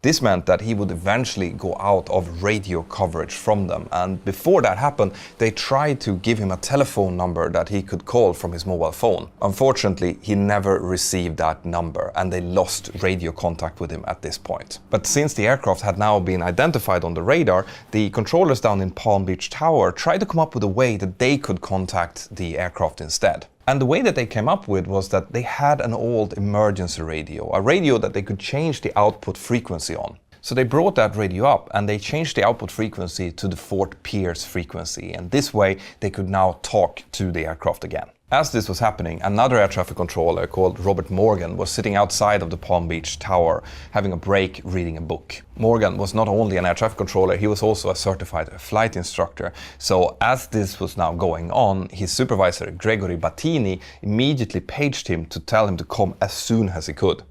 This meant that he would eventually go out of radio coverage from them, and before that happened, they tried to give him a telephone number that he could call from his mobile phone. Unfortunately, he never received that number, and they lost radio contact with him at this point. But since the aircraft had now been identified on the radar, the controllers down in Palm Beach Tower tried to come up with a way that they could contact the aircraft instead. And the way that they came up with was that they had an old emergency radio, a radio that they could change the output frequency on. So they brought that radio up and they changed the output frequency to the Fort Pierce frequency, and this way they could now talk to the aircraft again. As this was happening, another air traffic controller called Robert Morgan was sitting outside of the Palm Beach Tower, having a break reading a book. Morgan was not only an air traffic controller, he was also a certified flight instructor. So as this was now going on, his supervisor, Gregory Battini, immediately paged him to tell him to come as soon as he could.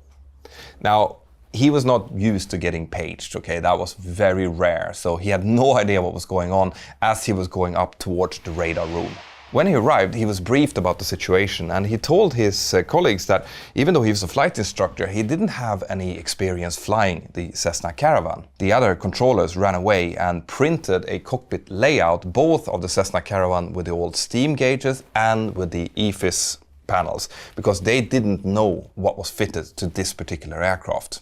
Now, he was not used to getting paged, okay? That was very rare, so he had no idea what was going on as he was going up towards the radar room. When he arrived, he was briefed about the situation, and he told his colleagues that even though he was a flight instructor, he didn't have any experience flying the Cessna Caravan. The other controllers ran away and printed a cockpit layout, both of the Cessna Caravan with the old steam gauges and with the EFIS panels, because they didn't know what was fitted to this particular aircraft.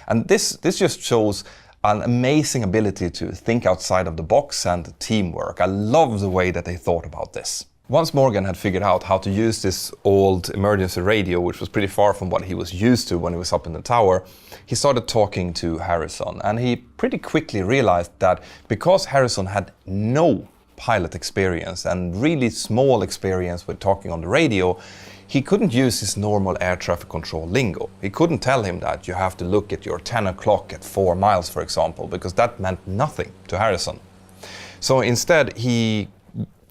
And this just shows an amazing ability to think outside of the box and teamwork. I love the way that they thought about this. Once Morgan had figured out how to use this old emergency radio, which was pretty far from what he was used to when he was up in the tower, he started talking to Harrison, and he pretty quickly realized that because Harrison had no pilot experience and really small experience with talking on the radio, he couldn't use his normal air traffic control lingo. He couldn't tell him that you have to look at your 10 o'clock at 4 miles, for example, because that meant nothing to Harrison. So instead, he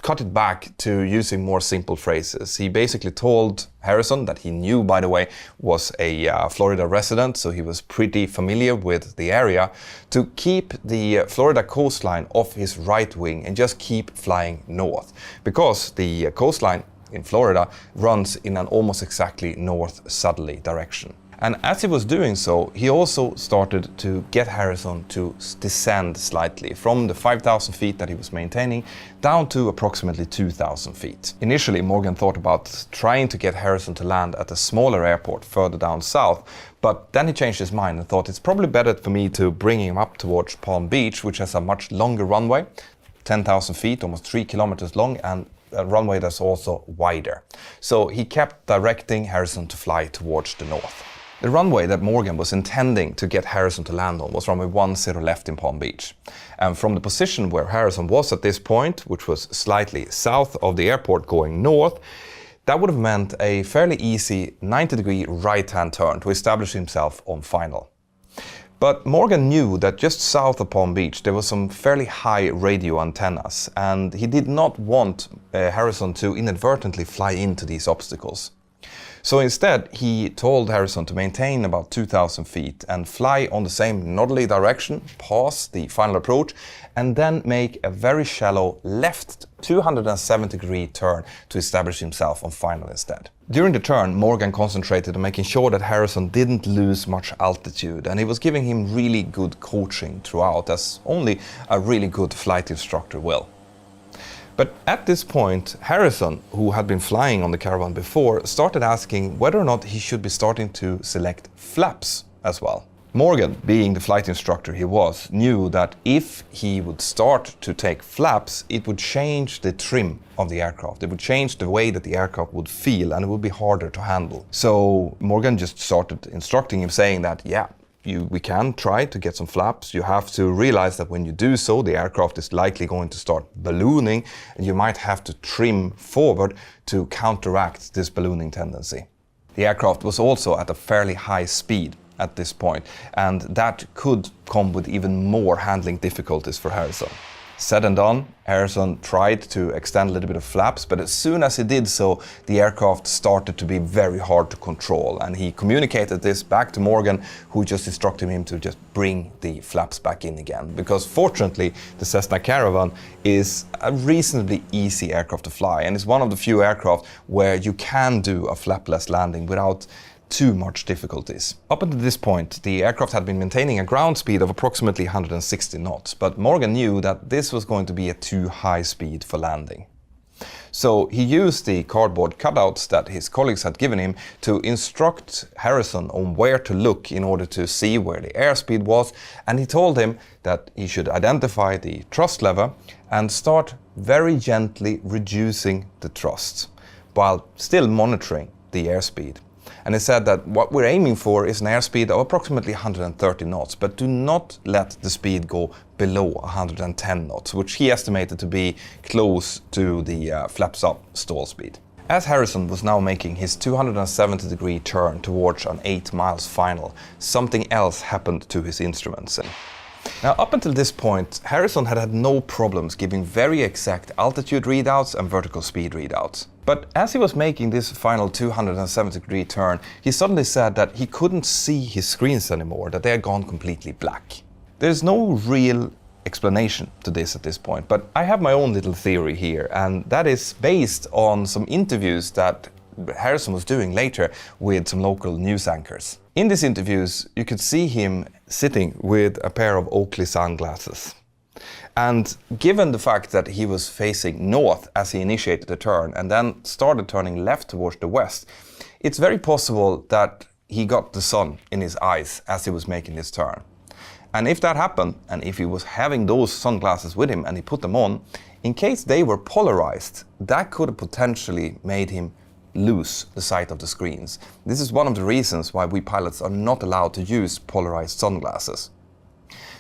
cut it back to using more simple phrases. He basically told Harrison, that he knew, by the way, was a Florida resident, so he was pretty familiar with the area, to keep the Florida coastline off his right wing and just keep flying north, because the coastline in Florida runs in an almost exactly north-southerly direction. And as he was doing so, he also started to get Harrison to descend slightly from the 5,000 feet that he was maintaining down to approximately 2,000 feet. Initially, Morgan thought about trying to get Harrison to land at a smaller airport further down south, but then he changed his mind and thought it's probably better for me to bring him up towards Palm Beach, which has a much longer runway, 10,000 feet, almost 3 kilometers long, and a runway that's also wider. So he kept directing Harrison to fly towards the north. The runway that Morgan was intending to get Harrison to land on was runway 10 left in Palm Beach. And from the position where Harrison was at this point, which was slightly south of the airport going north, that would have meant a fairly easy 90-degree right-hand turn to establish himself on final. But Morgan knew that just south of Palm Beach there were some fairly high radio antennas, and he did not want Harrison to inadvertently fly into these obstacles. So instead, he told Harrison to maintain about 2,000 feet and fly on the same northerly direction, pass the final approach, and then make a very shallow left 270-degree turn to establish himself on final instead. During the turn, Morgan concentrated on making sure that Harrison didn't lose much altitude, and he was giving him really good coaching throughout, as only a really good flight instructor will. But at this point, Harrison, who had been flying on the Caravan before, started asking whether or not he should be starting to select flaps as well. Morgan, being the flight instructor he was, knew that if he would start to take flaps, it would change the trim of the aircraft. It would change the way that the aircraft would feel, and it would be harder to handle. So Morgan just started instructing him, saying that, yeah, we can try to get some flaps. You have to realize that when you do so, the aircraft is likely going to start ballooning, and you might have to trim forward to counteract this ballooning tendency. The aircraft was also at a fairly high speed at this point, and that could come with even more handling difficulties for Harrison. Said and done, Harrison tried to extend a little bit of flaps, but as soon as he did so, the aircraft started to be very hard to control, and he communicated this back to Morgan, who just instructed him to just bring the flaps back in again, because fortunately the Cessna Caravan is a reasonably easy aircraft to fly, and it's one of the few aircraft where you can do a flapless landing without too much difficulties. Up until this point, the aircraft had been maintaining a ground speed of approximately 160 knots, but Morgan knew that this was going to be a too high speed for landing. So he used the cardboard cutouts that his colleagues had given him to instruct Harrison on where to look in order to see where the airspeed was, and he told him that he should identify the thrust lever and start very gently reducing the thrust, while still monitoring the airspeed. And he said that what we're aiming for is an airspeed of approximately 130 knots, but do not let the speed go below 110 knots, which he estimated to be close to the flaps up stall speed. As Harrison was now making his 270-degree turn towards an 8 miles final, something else happened to his instruments. Now, up until this point, Harrison had had no problems giving very exact altitude readouts and vertical speed readouts. But as he was making this final 270-degree turn, he suddenly said that he couldn't see his screens anymore, that they had gone completely black. There's no real explanation to this at this point, but I have my own little theory here, and that is based on some interviews that Harrison was doing later with some local news anchors. In these interviews, you could see him sitting with a pair of Oakley sunglasses. And given the fact that he was facing north as he initiated the turn and then started turning left towards the west, it's very possible that he got the sun in his eyes as he was making this turn. And if that happened, and if he was having those sunglasses with him and he put them on, in case they were polarized, that could have potentially made him lose the sight of the screens. This is one of the reasons why we pilots are not allowed to use polarized sunglasses.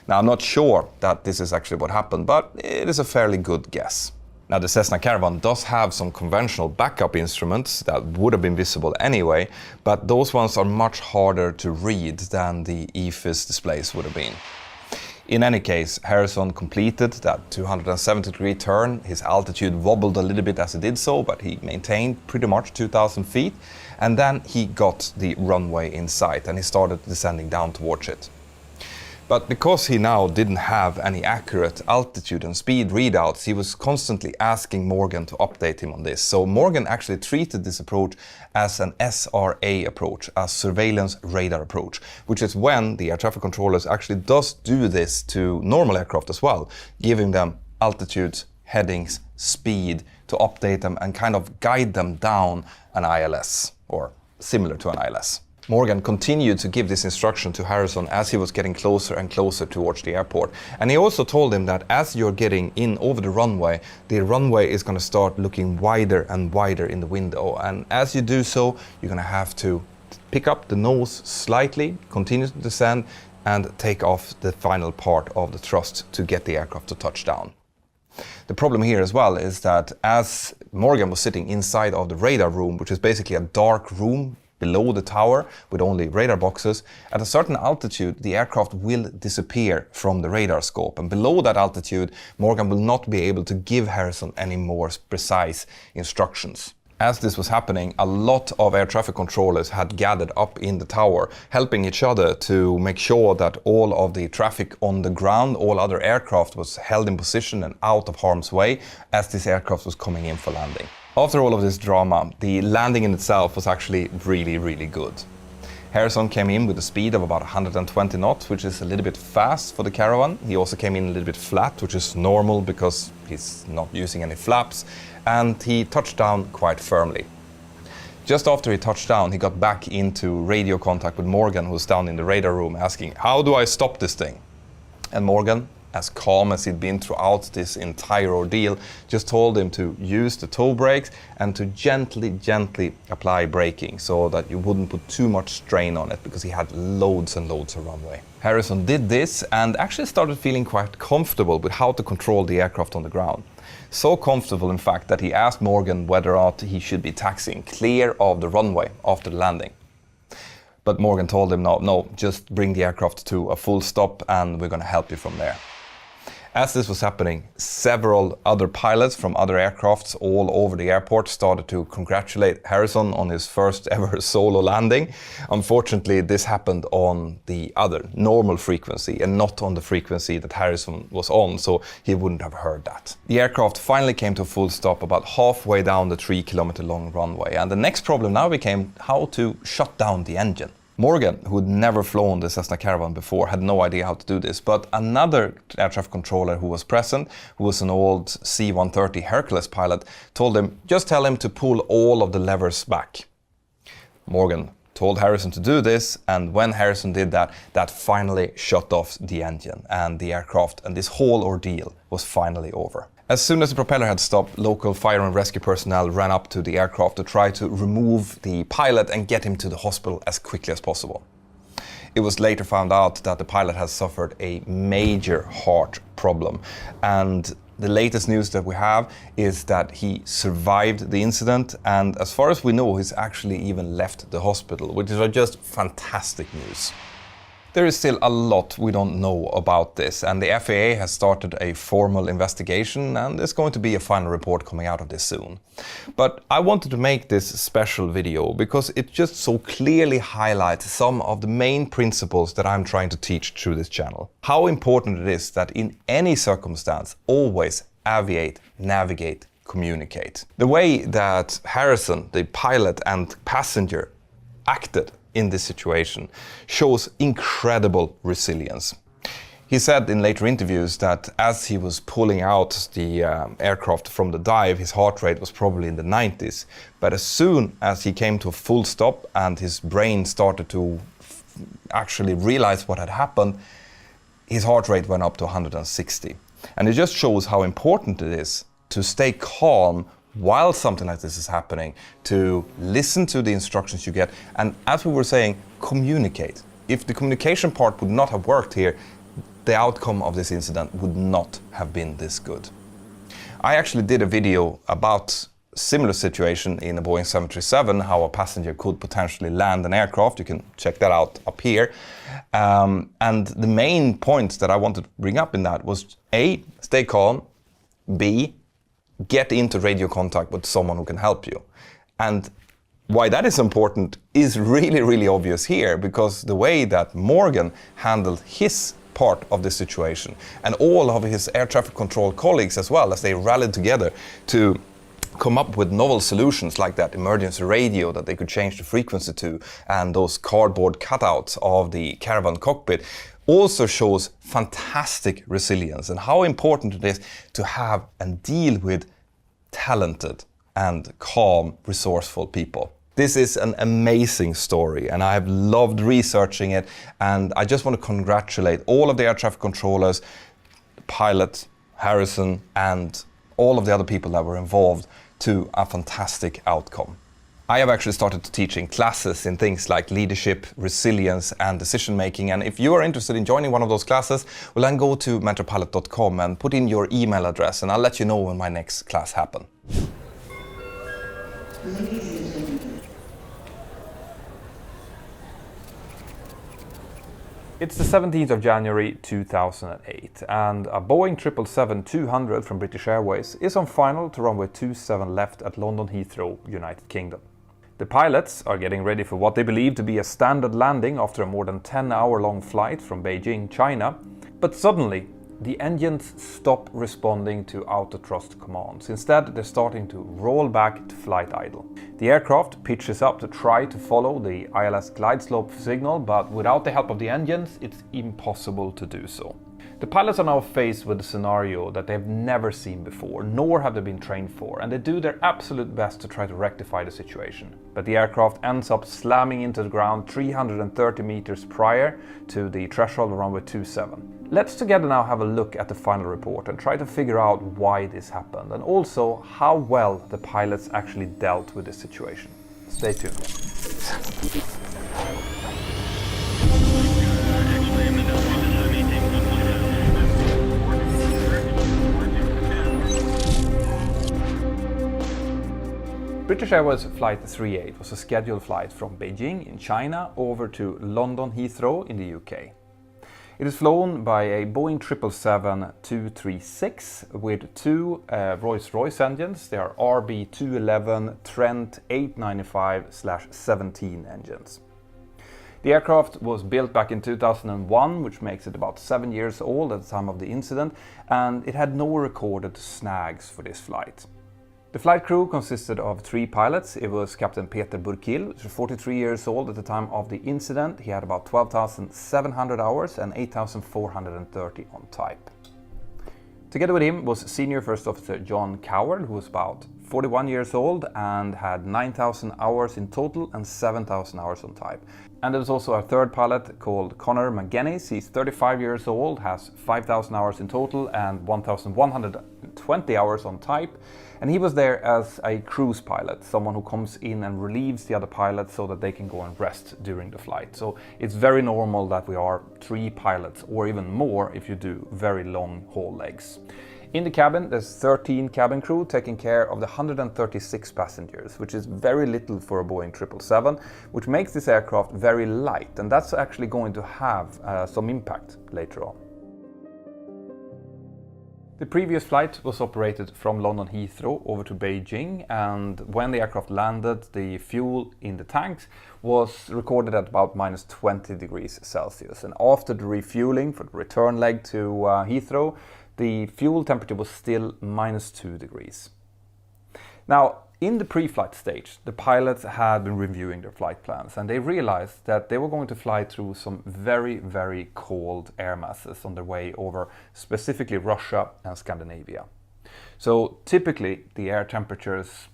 Now, I'm not sure that this is actually what happened, but it is a fairly good guess. Now, the Cessna Caravan does have some conventional backup instruments that would have been visible anyway, but those ones are much harder to read than the EFIS displays would have been. In any case, Harrison completed that 270-degree turn. His altitude wobbled a little bit as he did so, but he maintained pretty much 2,000 feet. And then he got the runway in sight and he started descending down towards it. But because he now didn't have any accurate altitude and speed readouts, he was constantly asking Morgan to update him on this. So Morgan actually treated this approach as an SRA approach, a surveillance radar approach, which is when the air traffic controllers actually does do this to normal aircraft as well, giving them altitudes, headings, speed to update them and kind of guide them down an ILS, or similar to an ILS. Morgan continued to give this instruction to Harrison as he was getting closer and closer towards the airport. And he also told him that as you're getting in over the runway is going to start looking wider and wider in the window. And as you do so, you're going to have to pick up the nose slightly, continue to descend, and take off the final part of the thrust to get the aircraft to touch down. The problem here as well is that as Morgan was sitting inside of the radar room, which is basically a dark room below the tower with only radar boxes, at a certain altitude the aircraft will disappear from the radar scope, and below that altitude Morgan will not be able to give Harrison any more precise instructions. As this was happening, a lot of air traffic controllers had gathered up in the tower, helping each other to make sure that all of the traffic on the ground, all other aircraft, was held in position and out of harm's way as this aircraft was coming in for landing. After all of this drama, the landing in itself was actually really, really good. Harrison came in with a speed of about 120 knots, which is a little bit fast for the Caravan. He also came in a little bit flat, which is normal because he's not using any flaps, and he touched down quite firmly. Just after he touched down, he got back into radio contact with Morgan, who was down in the radar room, asking, "How do I stop this thing?" And Morgan, as calm as he'd been throughout this entire ordeal, just told him to use the toe brakes and to gently apply braking so that you wouldn't put too much strain on it, because he had loads and loads of runway. Harrison did this and actually started feeling quite comfortable with how to control the aircraft on the ground. So comfortable, in fact, that he asked Morgan whether or not he should be taxiing clear of the runway after the landing. But Morgan told him, no, just bring the aircraft to a full stop and we're going to help you from there. As this was happening, several other pilots from other aircrafts all over the airport started to congratulate Harrison on his first ever solo landing. Unfortunately, this happened on the other normal frequency and not on the frequency that Harrison was on, so he wouldn't have heard that. The aircraft finally came to a full stop about halfway down the 3-kilometer long runway, and the next problem now became how to shut down the engine. Morgan, who had never flown the Cessna Caravan before, had no idea how to do this, but another air traffic controller who was present, who was an old C-130 Hercules pilot, told him, just tell him to pull all of the levers back. Morgan told Harrison to do this, and when Harrison did that, that finally shut off the engine and the aircraft, and this whole ordeal was finally over. As soon as the propeller had stopped, local fire and rescue personnel ran up to the aircraft to try to remove the pilot and get him to the hospital as quickly as possible. It was later found out that the pilot had suffered a major heart problem, and the latest news that we have is that he survived the incident, and as far as we know, he's actually even left the hospital, which is just fantastic news. There is still a lot we don't know about this, and the FAA has started a formal investigation, and there's going to be a final report coming out of this soon. But I wanted to make this special video because it just so clearly highlights some of the main principles that I'm trying to teach through this channel. How important it is that in any circumstance, always aviate, navigate, communicate. The way that Harrison, the pilot and passenger, acted in this situation shows incredible resilience. He said in later interviews that as he was pulling out the aircraft from the dive, his heart rate was probably in the 90s. But as soon as he came to a full stop and his brain started to actually realize what had happened, his heart rate went up to 160. And it just shows how important it is to stay calm while something like this is happening, to listen to the instructions you get, and as we were saying, communicate. If the communication part would not have worked here, the outcome of this incident would not have been this good. I actually did a video about a similar situation in a Boeing 737, how a passenger could potentially land an aircraft. You can check that out up here. And the main point that I wanted to bring up in that was A, stay calm, B, get into radio contact with someone who can help you. And why that is important is really, really obvious here, because the way that Morgan handled his part of the situation and all of his air traffic control colleagues as well, as they rallied together to come up with novel solutions like that emergency radio that they could change the frequency to, and those cardboard cutouts of the Caravan cockpit, also shows fantastic resilience and how important it is to have and deal with talented and calm, resourceful people. This is an amazing story, and I have loved researching it, and I just want to congratulate all of the air traffic controllers, the pilot, Harrison, and all of the other people that were involved to a fantastic outcome. I have actually started teaching classes in things like leadership, resilience, and decision making. And if you are interested in joining one of those classes, well, then go to mentorpilot.com and put in your email address, and I'll let you know when my next class happens. It's the 17th of January 2008 and a Boeing 777-200 from British Airways is on final to runway 27 left at London Heathrow, United Kingdom. The pilots are getting ready for what they believe to be a standard landing after a more than 10-hour-long flight from Beijing, China, but suddenly the engines stop responding to auto-thrust commands. Instead, they're starting to roll back to flight idle. The aircraft pitches up to try to follow the ILS glide slope signal, but without the help of the engines, it's impossible to do so. The pilots are now faced with a scenario that they've never seen before, nor have they been trained for, and they do their absolute best to try to rectify the situation. But the aircraft ends up slamming into the ground 330 meters prior to the threshold of runway 27. Let's together now have a look at the final report and try to figure out why this happened, and also how well the pilots actually dealt with this situation. Stay tuned. British Airways Flight 38 was a scheduled flight from Beijing in China over to London Heathrow in the UK. It is flown by a Boeing 777-236 with two Rolls-Royce engines. They are RB211 Trent 895/17 engines. The aircraft was built back in 2001, which makes it about 7 years old at the time of the incident, and it had no recorded snags for this flight. The flight crew consisted of 3 pilots. It was Captain Peter Burkill, which was 43 years old at the time of the incident. He had about 12,700 hours and 8,430 on type. Together with him was Senior First Officer John Coward, who was about 41 years old and had 9,000 hours in total and 7,000 hours on type. And there was also a third pilot called Conor McGuinness. He's 35 years old, has 5,000 hours in total and 1,120 hours on type. And he was there as a cruise pilot, someone who comes in and relieves the other pilots so that they can go and rest during the flight. So it's very normal that we are 3 pilots, or even more if you do very long haul legs. In the cabin, there's 13 cabin crew taking care of the 136 passengers, which is very little for a Boeing 777, which makes this aircraft very light, and that's actually going to have some impact later on. The previous flight was operated from London Heathrow over to Beijing, and when the aircraft landed, the fuel in the tanks was recorded at about minus 20 degrees Celsius. And after the refueling for the return leg to Heathrow, the fuel temperature was still minus 2 degrees. Now, in the pre-flight stage, the pilots had been reviewing their flight plans, and they realized that they were going to fly through some very, very cold air masses on their way over specifically Russia and Scandinavia. So typically the air temperatures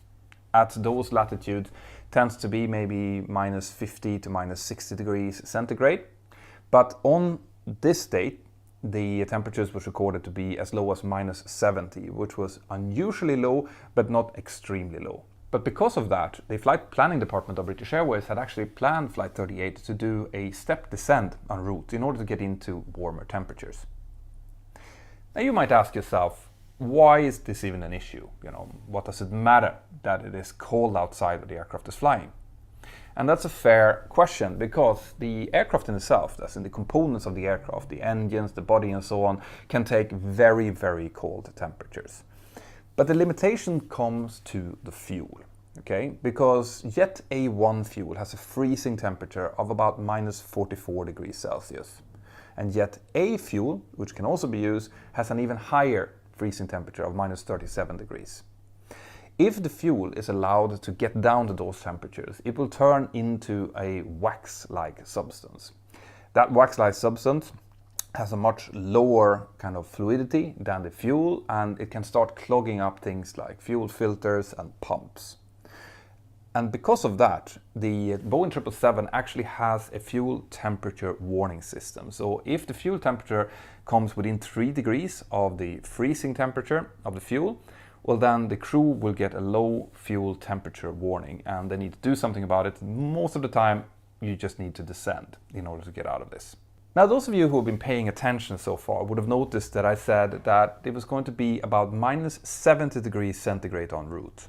at those latitudes tends to be maybe minus 50 to minus 60 degrees centigrade. But on this date, the temperatures was recorded to be as low as minus 70, which was unusually low, but not extremely low. But because of that, the flight planning department of British Airways had actually planned Flight 38 to do a step descent en route in order to get into warmer temperatures. Now you might ask yourself, why is this even an issue? What does it matter that it is cold outside where the aircraft is flying? And that's a fair question, because the aircraft in itself, as in the components of the aircraft, the engines, the body and so on, can take very, very cold temperatures. But the limitation comes to the fuel, okay? Because Jet A1 fuel has a freezing temperature of about minus 44 degrees Celsius. And Jet A fuel, which can also be used, has an even higher freezing temperature of minus 37 degrees. If the fuel is allowed to get down to those temperatures, it will turn into a wax-like substance. That wax-like substance has a much lower kind of fluidity than the fuel, and it can start clogging up things like fuel filters and pumps. And because of that, the Boeing 777 actually has a fuel temperature warning system. So if the fuel temperature comes within 3 degrees of the freezing temperature of the fuel, well, then the crew will get a low fuel temperature warning and they need to do something about it. Most of the time, you just need to descend in order to get out of this. Now, those of you who have been paying attention so far would have noticed that I said that it was going to be about minus 70 degrees centigrade en route.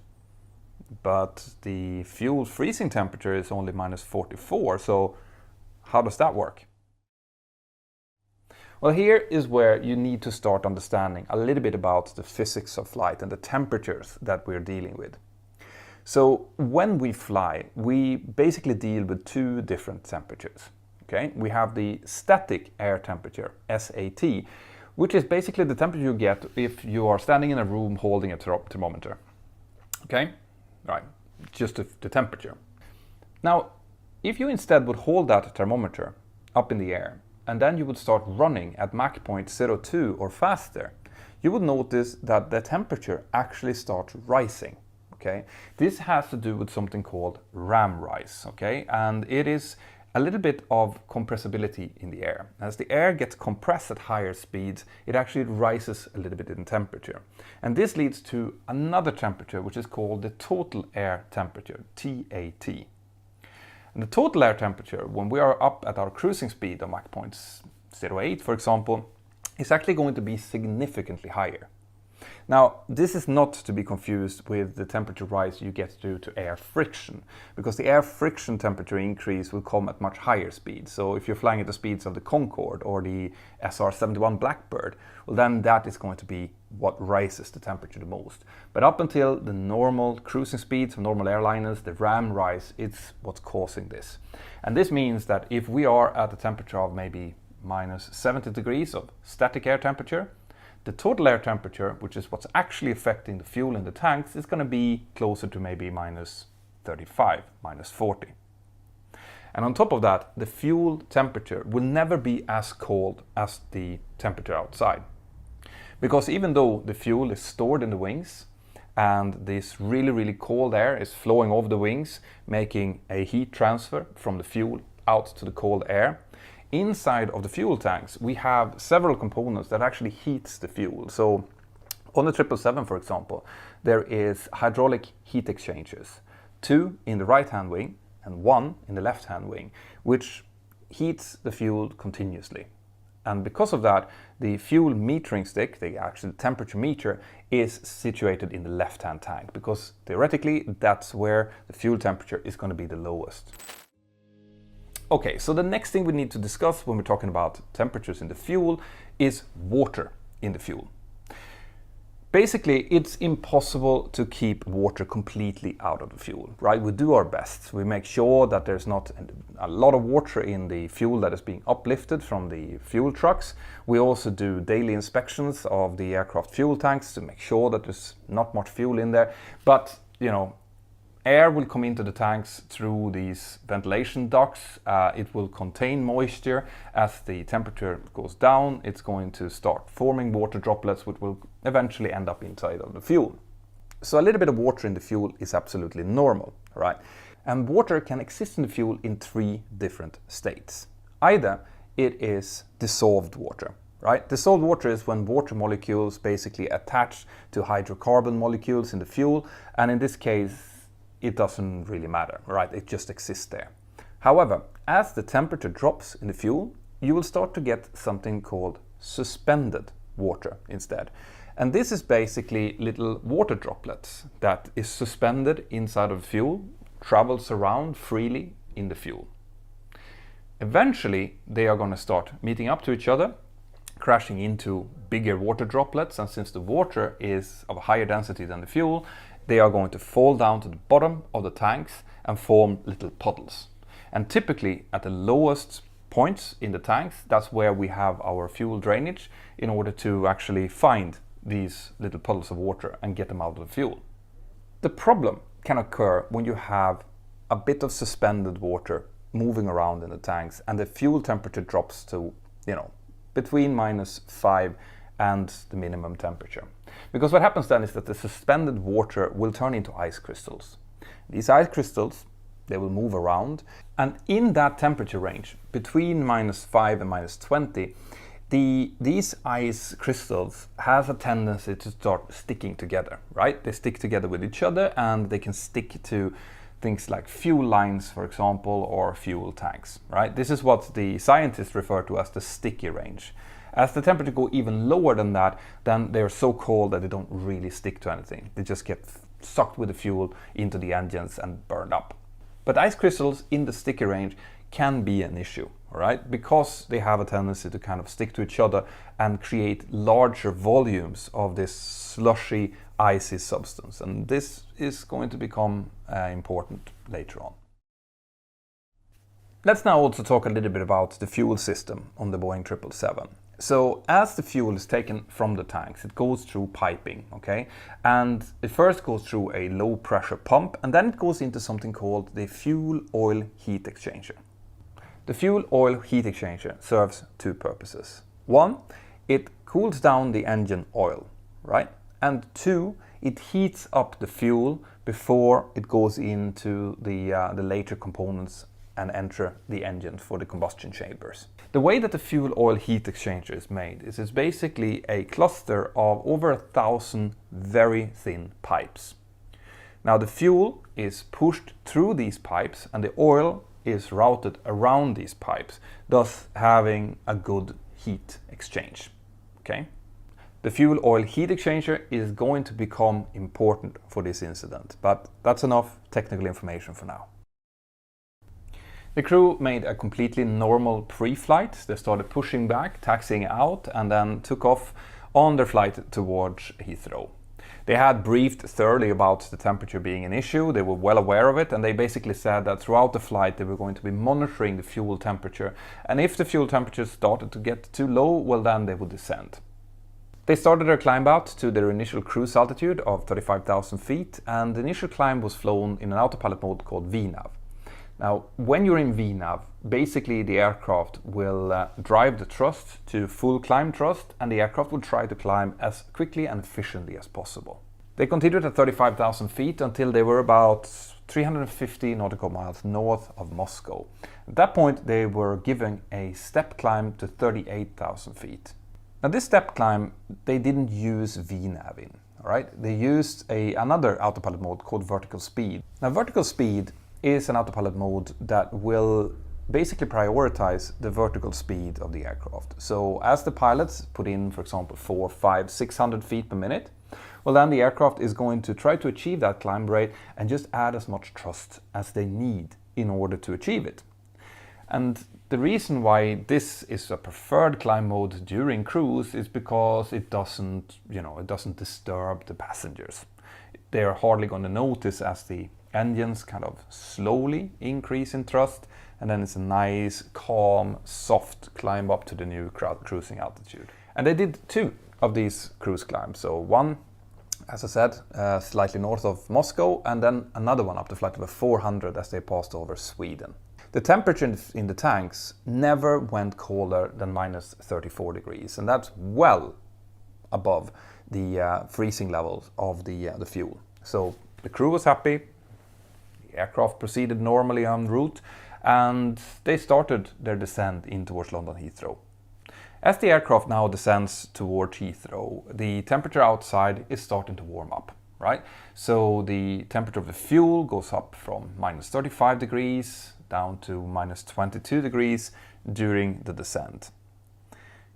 But the fuel freezing temperature is only minus 44, so how does that work? Well, here is where you need to start understanding a little bit about the physics of flight and the temperatures that we're dealing with. So when we fly, we basically deal with two different temperatures. Okay? We have the static air temperature, SAT, which is basically the temperature you get if you are standing in a room holding a thermometer. Okay? Right, just the temperature. Now, if you instead would hold that thermometer up in the air, and then you would start running at Mach 0.02 or faster, you would notice that the temperature actually starts rising. Okay, this has to do with something called ram rise. Okay, and it is a little bit of compressibility in the air. As the air gets compressed at higher speeds, it actually rises a little bit in temperature. And this leads to another temperature, which is called the total air temperature, TAT. And the total air temperature, when we are up at our cruising speed of Mach 0.08, for example, is actually going to be significantly higher. Now, this is not to be confused with the temperature rise you get due to air friction, because the air friction temperature increase will come at much higher speeds. So if you're flying at the speeds of the Concorde or the SR-71 Blackbird, well, then that is going to be what rises the temperature the most. But up until the normal cruising speeds of normal airliners, the ram rise, it's what's causing this. And this means that if we are at a temperature of maybe minus 70 degrees of static air temperature, the total air temperature, which is what's actually affecting the fuel in the tanks, is going to be closer to maybe minus 35, minus 40. And on top of that, the fuel temperature will never be as cold as the temperature outside. Because even though the fuel is stored in the wings and this really, really cold air is flowing over the wings, making a heat transfer from the fuel out to the cold air, inside of the fuel tanks, we have several components that actually heats the fuel. So on the 777, for example, there is hydraulic heat exchangers, 2 in the right-hand wing and 1 in the left-hand wing, which heats the fuel continuously. And because of that, the fuel metering stick, the actual temperature meter, is situated in the left-hand tank, because theoretically that's where the fuel temperature is going to be the lowest. Okay, so the next thing we need to discuss when we're talking about temperatures in the fuel is water in the fuel. Basically, it's impossible to keep water completely out of the fuel, right? We do our best. We make sure that there's not a lot of water in the fuel that is being uplifted from the fuel trucks. We also do daily inspections of the aircraft fuel tanks to make sure that there's not much fuel in there. But, you know, air will come into the tanks through these ventilation ducts. It will contain moisture. As the temperature goes down, it's going to start forming water droplets, which will eventually end up inside of the fuel. So a little bit of water in the fuel is absolutely normal, right? And water can exist in the fuel in 3 different states. Either it is dissolved water, right? Dissolved water is when water molecules basically attach to hydrocarbon molecules in the fuel, and in this case, it doesn't really matter, right? It just exists there. However, as the temperature drops in the fuel, you will start to get something called suspended water instead. And this is basically little water droplets that is suspended inside of the fuel, travels around freely in the fuel. Eventually, they are going to start meeting up to each other, crashing into bigger water droplets, and since the water is of a higher density than the fuel, they are going to fall down to the bottom of the tanks and form little puddles. And typically at the lowest points in the tanks, that's where we have our fuel drainage in order to actually find these little puddles of water and get them out of the fuel. The problem can occur when you have a bit of suspended water moving around in the tanks and the fuel temperature drops to, between -5 and the minimum temperature. Because what happens then is that the suspended water will turn into ice crystals. These ice crystals, they will move around, and in that temperature range, between -5 and -20, these ice crystals have a tendency to start sticking together, right? They stick together with each other and they can stick to things like fuel lines, for example, or fuel tanks, right? This is what the scientists refer to as the sticky range. As the temperature go even lower than that, then they're so cold that they don't really stick to anything. They just get sucked with the fuel into the engines and burned up. But ice crystals in the sticky range can be an issue, all right? Because they have a tendency to kind of stick to each other and create larger volumes of this slushy, icy substance. And this is going to become important later on. Let's now also talk a little bit about the fuel system on the Boeing 777. So as the fuel is taken from the tanks, it goes through piping, okay? And it first goes through a low pressure pump, and then it goes into something called the fuel oil heat exchanger. The fuel oil heat exchanger serves two purposes. One, it cools down the engine oil, right? And two, it heats up the fuel before it goes into the later components and enter the engine for the combustion chambers. The way that the fuel oil heat exchanger is made is it's basically a cluster of over 1,000 very thin pipes. Now the fuel is pushed through these pipes and the oil is routed around these pipes, thus having a good heat exchange. Okay? The fuel oil heat exchanger is going to become important for this incident, but that's enough technical information for now. The crew made a completely normal pre-flight. They started pushing back, taxiing out, and then took off on their flight towards Heathrow. They had briefed thoroughly about the temperature being an issue. They were well aware of it, and they basically said that throughout the flight they were going to be monitoring the fuel temperature, and if the fuel temperature started to get too low, well then they would descend. They started their climb out to their initial cruise altitude of 35,000 feet, and the initial climb was flown in an autopilot mode called VNAV. Now, when you're in VNAV, basically the aircraft will drive the thrust to full climb thrust, and the aircraft will try to climb as quickly and efficiently as possible. They continued at 35,000 feet until they were about 350 nautical miles north of Moscow. At that point, they were given a step climb to 38,000 feet. Now, this step climb, they didn't use VNAV in, all right? They used another autopilot mode called vertical speed. Now, vertical speed is an autopilot mode that will basically prioritize the vertical speed of the aircraft. So as the pilots put in, for example, 400, 500, 600 feet per minute, well then the aircraft is going to try to achieve that climb rate and just add as much thrust as they need in order to achieve it. And the reason why this is a preferred climb mode during cruise is because it doesn't disturb the passengers. They are hardly going to notice as the engines kind of slowly increase in thrust, and then it's a nice, calm, soft climb up to the new cruising altitude. And they did two of these cruise climbs. So one, as I said, slightly north of Moscow, and then another one up to flight level 400 as they passed over Sweden. The temperature in the tanks never went colder than minus 34 degrees, and that's well above the freezing levels of the fuel. So the crew was happy. Aircraft proceeded normally en route, and they started their descent in towards London Heathrow. As the aircraft now descends towards Heathrow, the temperature outside is starting to warm up, right? So the temperature of the fuel goes up from minus 35 degrees down to minus 22 degrees during the descent.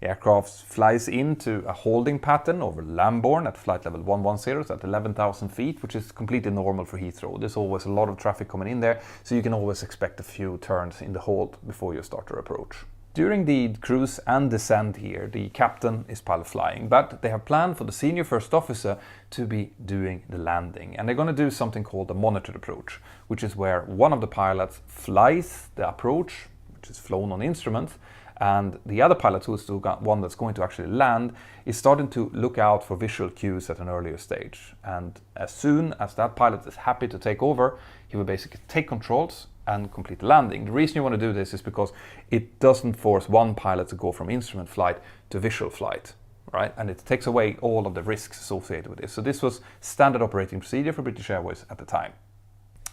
The aircraft flies into a holding pattern over Lambourne at flight level 110, so at 11,000 feet, which is completely normal for Heathrow. There's always a lot of traffic coming in there, so you can always expect a few turns in the hold before you start your approach. During the cruise and descent here, the captain is pilot flying, but they have planned for the senior first officer to be doing the landing. And they're going to do something called a monitored approach, which is where one of the pilots flies the approach, which is flown on instruments, and the other pilot, who is the one that's going to actually land, is starting to look out for visual cues at an earlier stage. And as soon as that pilot is happy to take over, he will basically take controls and complete the landing. The reason you want to do this is because it doesn't force one pilot to go from instrument flight to visual flight, right? And it takes away all of the risks associated with this. So this was standard operating procedure for British Airways at the time.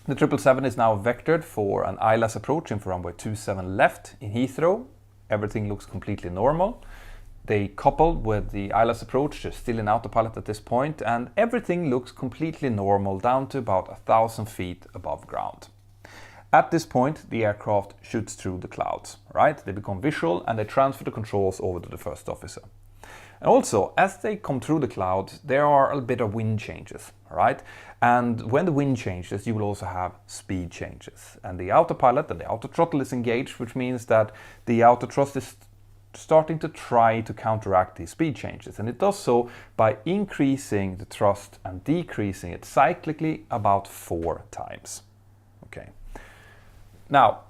The 777 is now vectored for an ILS approach in for runway 27 left in Heathrow. Everything looks completely normal. They coupled with the ILS approach, they're still in autopilot at this point, and everything looks completely normal down to about 1,000 feet above ground. At this point, the aircraft shoots through the clouds, right? They become visual and they transfer the controls over to the first officer. And also, as they come through the clouds, there are a bit of wind changes, all right? And when the wind changes, you will also have speed changes. And the autopilot and the auto throttle is engaged, which means that the auto thrust is starting to try to counteract these speed changes. And it does so by increasing the thrust and decreasing it cyclically about 4 times. Okay. Now,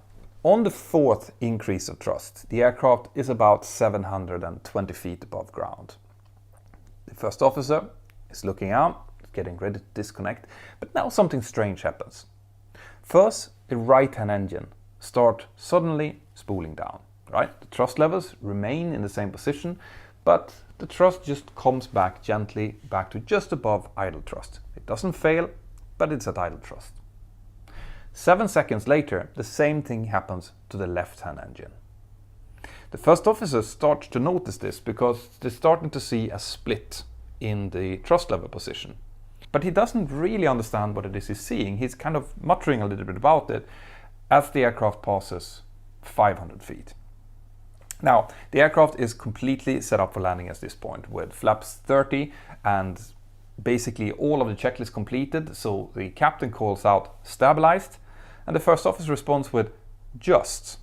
on the 4th increase of thrust, the aircraft is about 720 feet above ground. The first officer is looking out, getting ready to disconnect, but now something strange happens. First, the right-hand engine starts suddenly spooling down. Right? The thrust levels remain in the same position, but the thrust just comes back gently back to just above idle thrust. It doesn't fail, but it's at idle thrust. 7 seconds later, the same thing happens to the left-hand engine. The first officer starts to notice this because they're starting to see a split in the thrust level position. But he doesn't really understand what it is he's seeing. He's kind of muttering a little bit about it as the aircraft passes 500 feet. Now, the aircraft is completely set up for landing at this point with flaps 30 and basically all of the checklists completed. So the captain calls out stabilized and the first officer responds with just.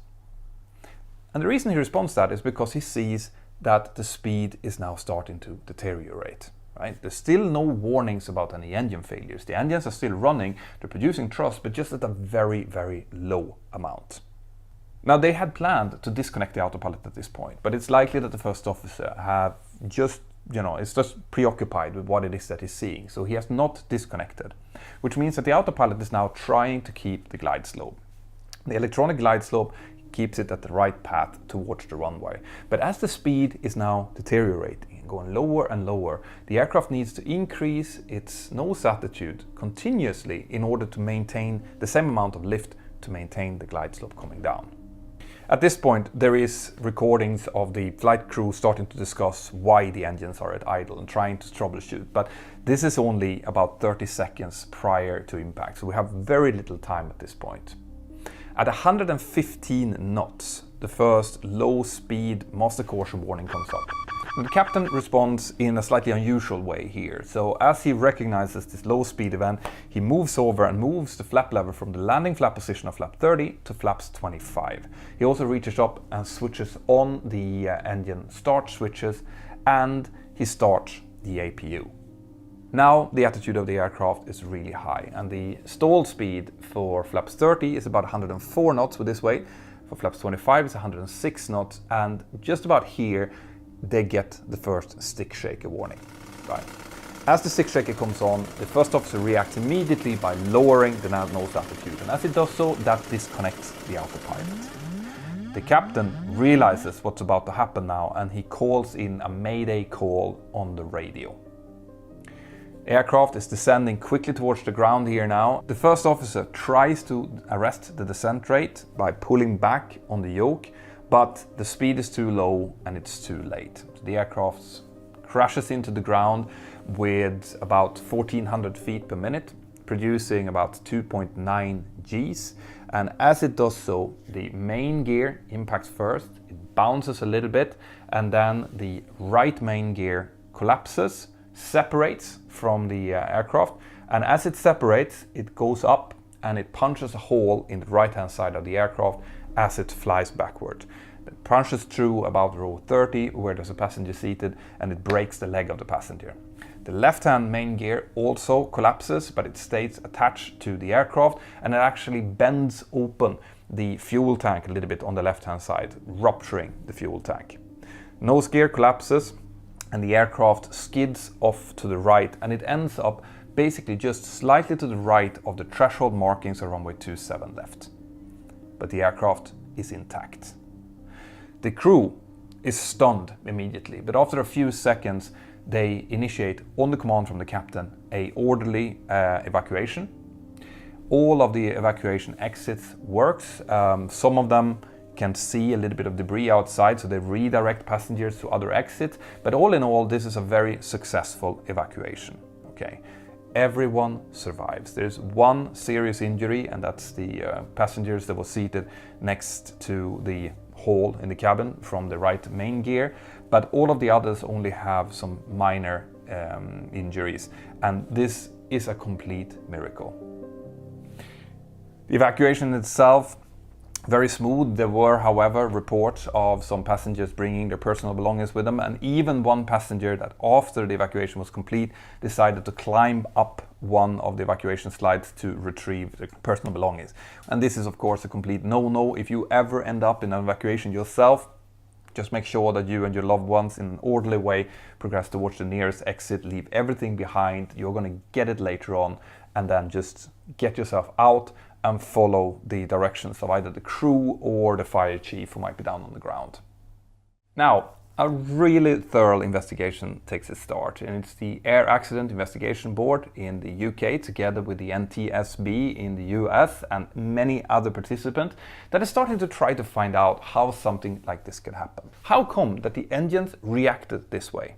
And the reason he responds to that is because he sees that the speed is now starting to deteriorate. Right? There's still no warnings about any engine failures. The engines are still running, they're producing thrust, but just at a very, very low amount. Now, they had planned to disconnect the autopilot at this point, but it's likely that the first officer is just preoccupied with what it is that he's seeing, so he has not disconnected, which means that the autopilot is now trying to keep the glide slope. The electronic glide slope keeps it at the right path towards the runway, but as the speed is now deteriorating and going lower and lower, the aircraft needs to increase its nose attitude continuously in order to maintain the same amount of lift to maintain the glide slope coming down. At this point, there is recordings of the flight crew starting to discuss why the engines are at idle and trying to troubleshoot, but this is only about 30 seconds prior to impact, so we have very little time at this point. At 115 knots, the first low-speed master caution warning comes up. And the captain responds in a slightly unusual way here. So as he recognizes this low-speed event, he moves over and moves the flap lever from the landing flap position of flap 30 to flaps 25. He also reaches up and switches on the engine start switches, and he starts the APU. Now the attitude of the aircraft is really high, and the stall speed for flaps 30 is about 104 knots with this way. For flaps 25 it's 106 knots, and just about here they get the first stick shaker warning. Right. As the stick shaker comes on, the first officer reacts immediately by lowering the nose attitude, and as it does so, that disconnects the autopilot. The captain realizes what's about to happen now, and he calls in a mayday call on the radio. The aircraft is descending quickly towards the ground here now. The first officer tries to arrest the descent rate by pulling back on the yoke, but the speed is too low and it's too late. So the aircraft crashes into the ground with about 1400 feet per minute, producing about 2.9 Gs. And as it does so, the main gear impacts first, it bounces a little bit, and then the right main gear collapses, separates from the aircraft, and as it separates, it goes up and it punches a hole in the right hand side of the aircraft as it flies backward. It punches through about row 30 where there's a passenger seated, and it breaks the leg of the passenger. The left hand main gear also collapses, but it stays attached to the aircraft, and it actually bends open the fuel tank a little bit on the left hand side, rupturing the fuel tank. Nose gear collapses, and the aircraft skids off to the right, and it ends up basically just slightly to the right of the threshold markings of runway 27 left. But the aircraft is intact. The crew is stunned immediately, but after a few seconds they initiate, on the command from the captain, a orderly evacuation. All of the evacuation exits works. Some of them can see a little bit of debris outside, so they redirect passengers to other exits. But all in all, this is a very successful evacuation. Okay, everyone survives. There's one serious injury, and that's the passengers that were seated next to the hole in the cabin from the right main gear. but all of the others only have some minor injuries, and this is a complete miracle. The evacuation itself, very smooth. There were, however, reports of some passengers bringing their personal belongings with them, and even one passenger that after the evacuation was complete decided to climb up one of the evacuation slides to retrieve the personal belongings. And this is of course a complete no-no. If you ever end up in an evacuation yourself, just make sure that you and your loved ones in an orderly way progress towards the nearest exit, leave everything behind. You're going to get it later on, and then just get yourself out and follow the directions of either the crew or the fire chief who might be down on the ground. Now, a really thorough investigation takes its start, and it's the Air Accident Investigation Board in the UK together with the NTSB in the US and many other participants that is starting to try to find out how something like this could happen. How come that the engines reacted this way?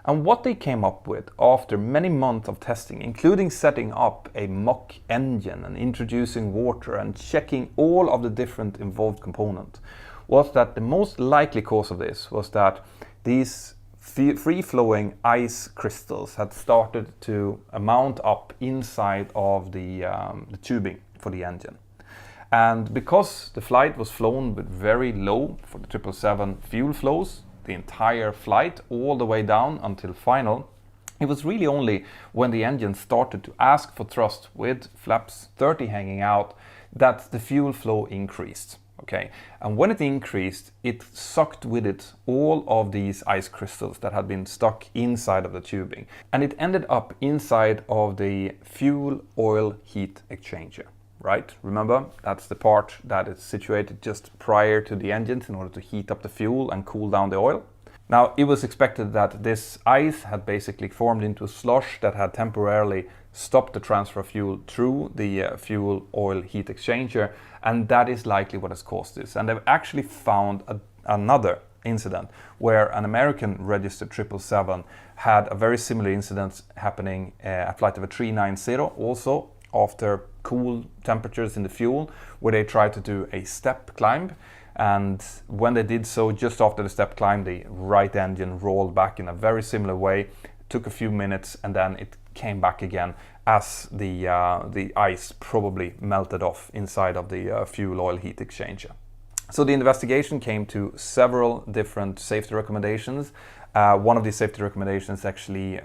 And what they came up with after many months of testing, including setting up a mock engine and introducing water and checking all of the different involved components, was that the most likely cause of this was that these free-flowing ice crystals had started to mount up inside of the tubing for the engine. And because the flight was flown with very low for the 777 fuel flows, the entire flight all the way down until final, it was really only when the engine started to ask for thrust with flaps 30 hanging out that the fuel flow increased. Okay, and when it increased, it sucked with it all of these ice crystals that had been stuck inside of the tubing, and it ended up inside of the fuel oil heat exchanger. Right? Remember, that's the part that is situated just prior to the engines in order to heat up the fuel and cool down the oil. Now, it was expected that this ice had basically formed into a slush that had temporarily stopped the transfer of fuel through the fuel oil heat exchanger, and that is likely what has caused this. And they've actually found another incident where an American registered 777 had a very similar incident happening at flight level 390, also after cool temperatures in the fuel, where they tried to do a step climb, and when they did so, just after the step climb, the right engine rolled back in a very similar way. It took a few minutes and then it came back again as the ice probably melted off inside of the fuel oil heat exchanger. So the investigation came to several different safety recommendations. One of these safety recommendations actually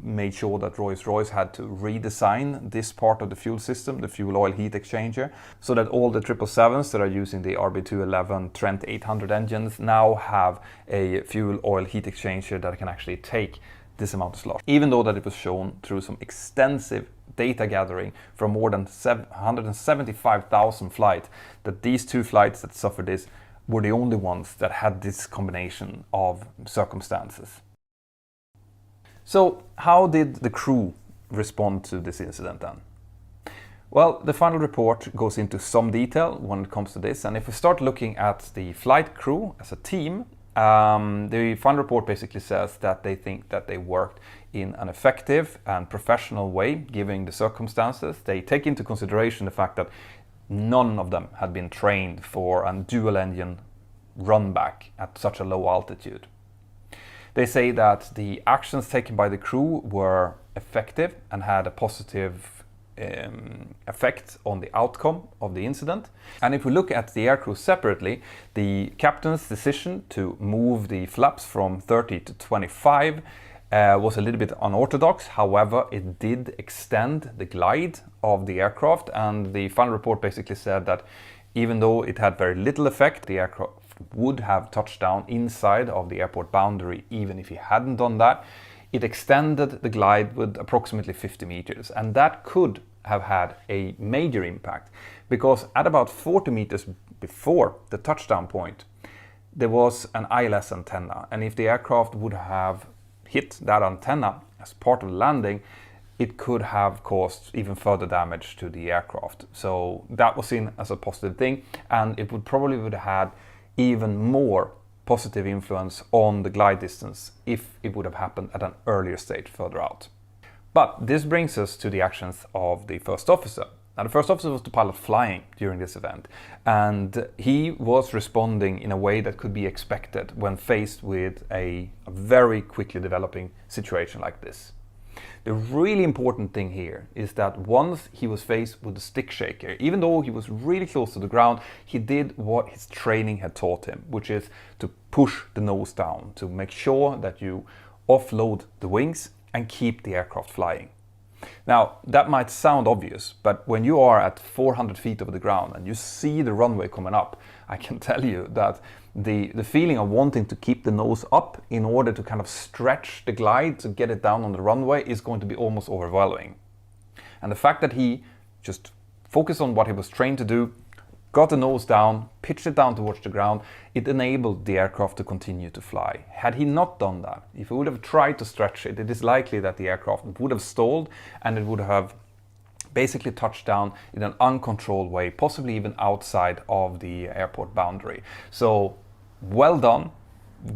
made sure that Rolls-Royce had to redesign this part of the fuel system, the fuel oil heat exchanger, so that all the 777s that are using the RB211 Trent 800 engines now have a fuel oil heat exchanger that can actually take this amount of slush, even though that it was shown through some extensive data gathering from more than 175,000 flights that these two flights that suffered this were the only ones that had this combination of circumstances. So how did the crew respond to this incident then? Well, the final report goes into some detail when it comes to this, and if we start looking at the flight crew as a team, the final report basically says that they think that they worked in an effective and professional way given the circumstances. They take into consideration the fact that none of them had been trained for a dual engine run back at such a low altitude. They say that the actions taken by the crew were effective and had a positive effect on the outcome of the incident. And if we look at the aircrew separately, the captain's decision to move the flaps from 30 to 25 was a little bit unorthodox. However, it did extend the glide of the aircraft, and the final report basically said that even though it had very little effect, the aircraft would have touched down inside of the airport boundary even if he hadn't done that. It extended the glide with approximately 50 meters, and that could have had a major impact because at about 40 meters before the touchdown point there was an ILS antenna, and if the aircraft would have hit that antenna as part of the landing, it could have caused even further damage to the aircraft. So that was seen as a positive thing, and it would have had even more positive influence on the glide distance if it would have happened at an earlier stage further out. But this brings us to the actions of the first officer. Now, the first officer was the pilot flying during this event, and he was responding in a way that could be expected when faced with a very quickly developing situation like this. The really important thing here is that once he was faced with the stick shaker, even though he was really close to the ground, he did what his training had taught him, which is to push the nose down, to make sure that you offload the wings and keep the aircraft flying. Now, that might sound obvious, but when you are at 400 feet over the ground and you see the runway coming up, I can tell you that the feeling of wanting to keep the nose up in order to kind of stretch the glide to get it down on the runway is going to be almost overwhelming. And the fact that he just focused on what he was trained to do, got the nose down, pitched it down towards the ground, it enabled the aircraft to continue to fly. Had he not done that, if he would have tried to stretch it, it is likely that the aircraft would have stalled and it would have basically touched down in an uncontrolled way, possibly even outside of the airport boundary. So, well done.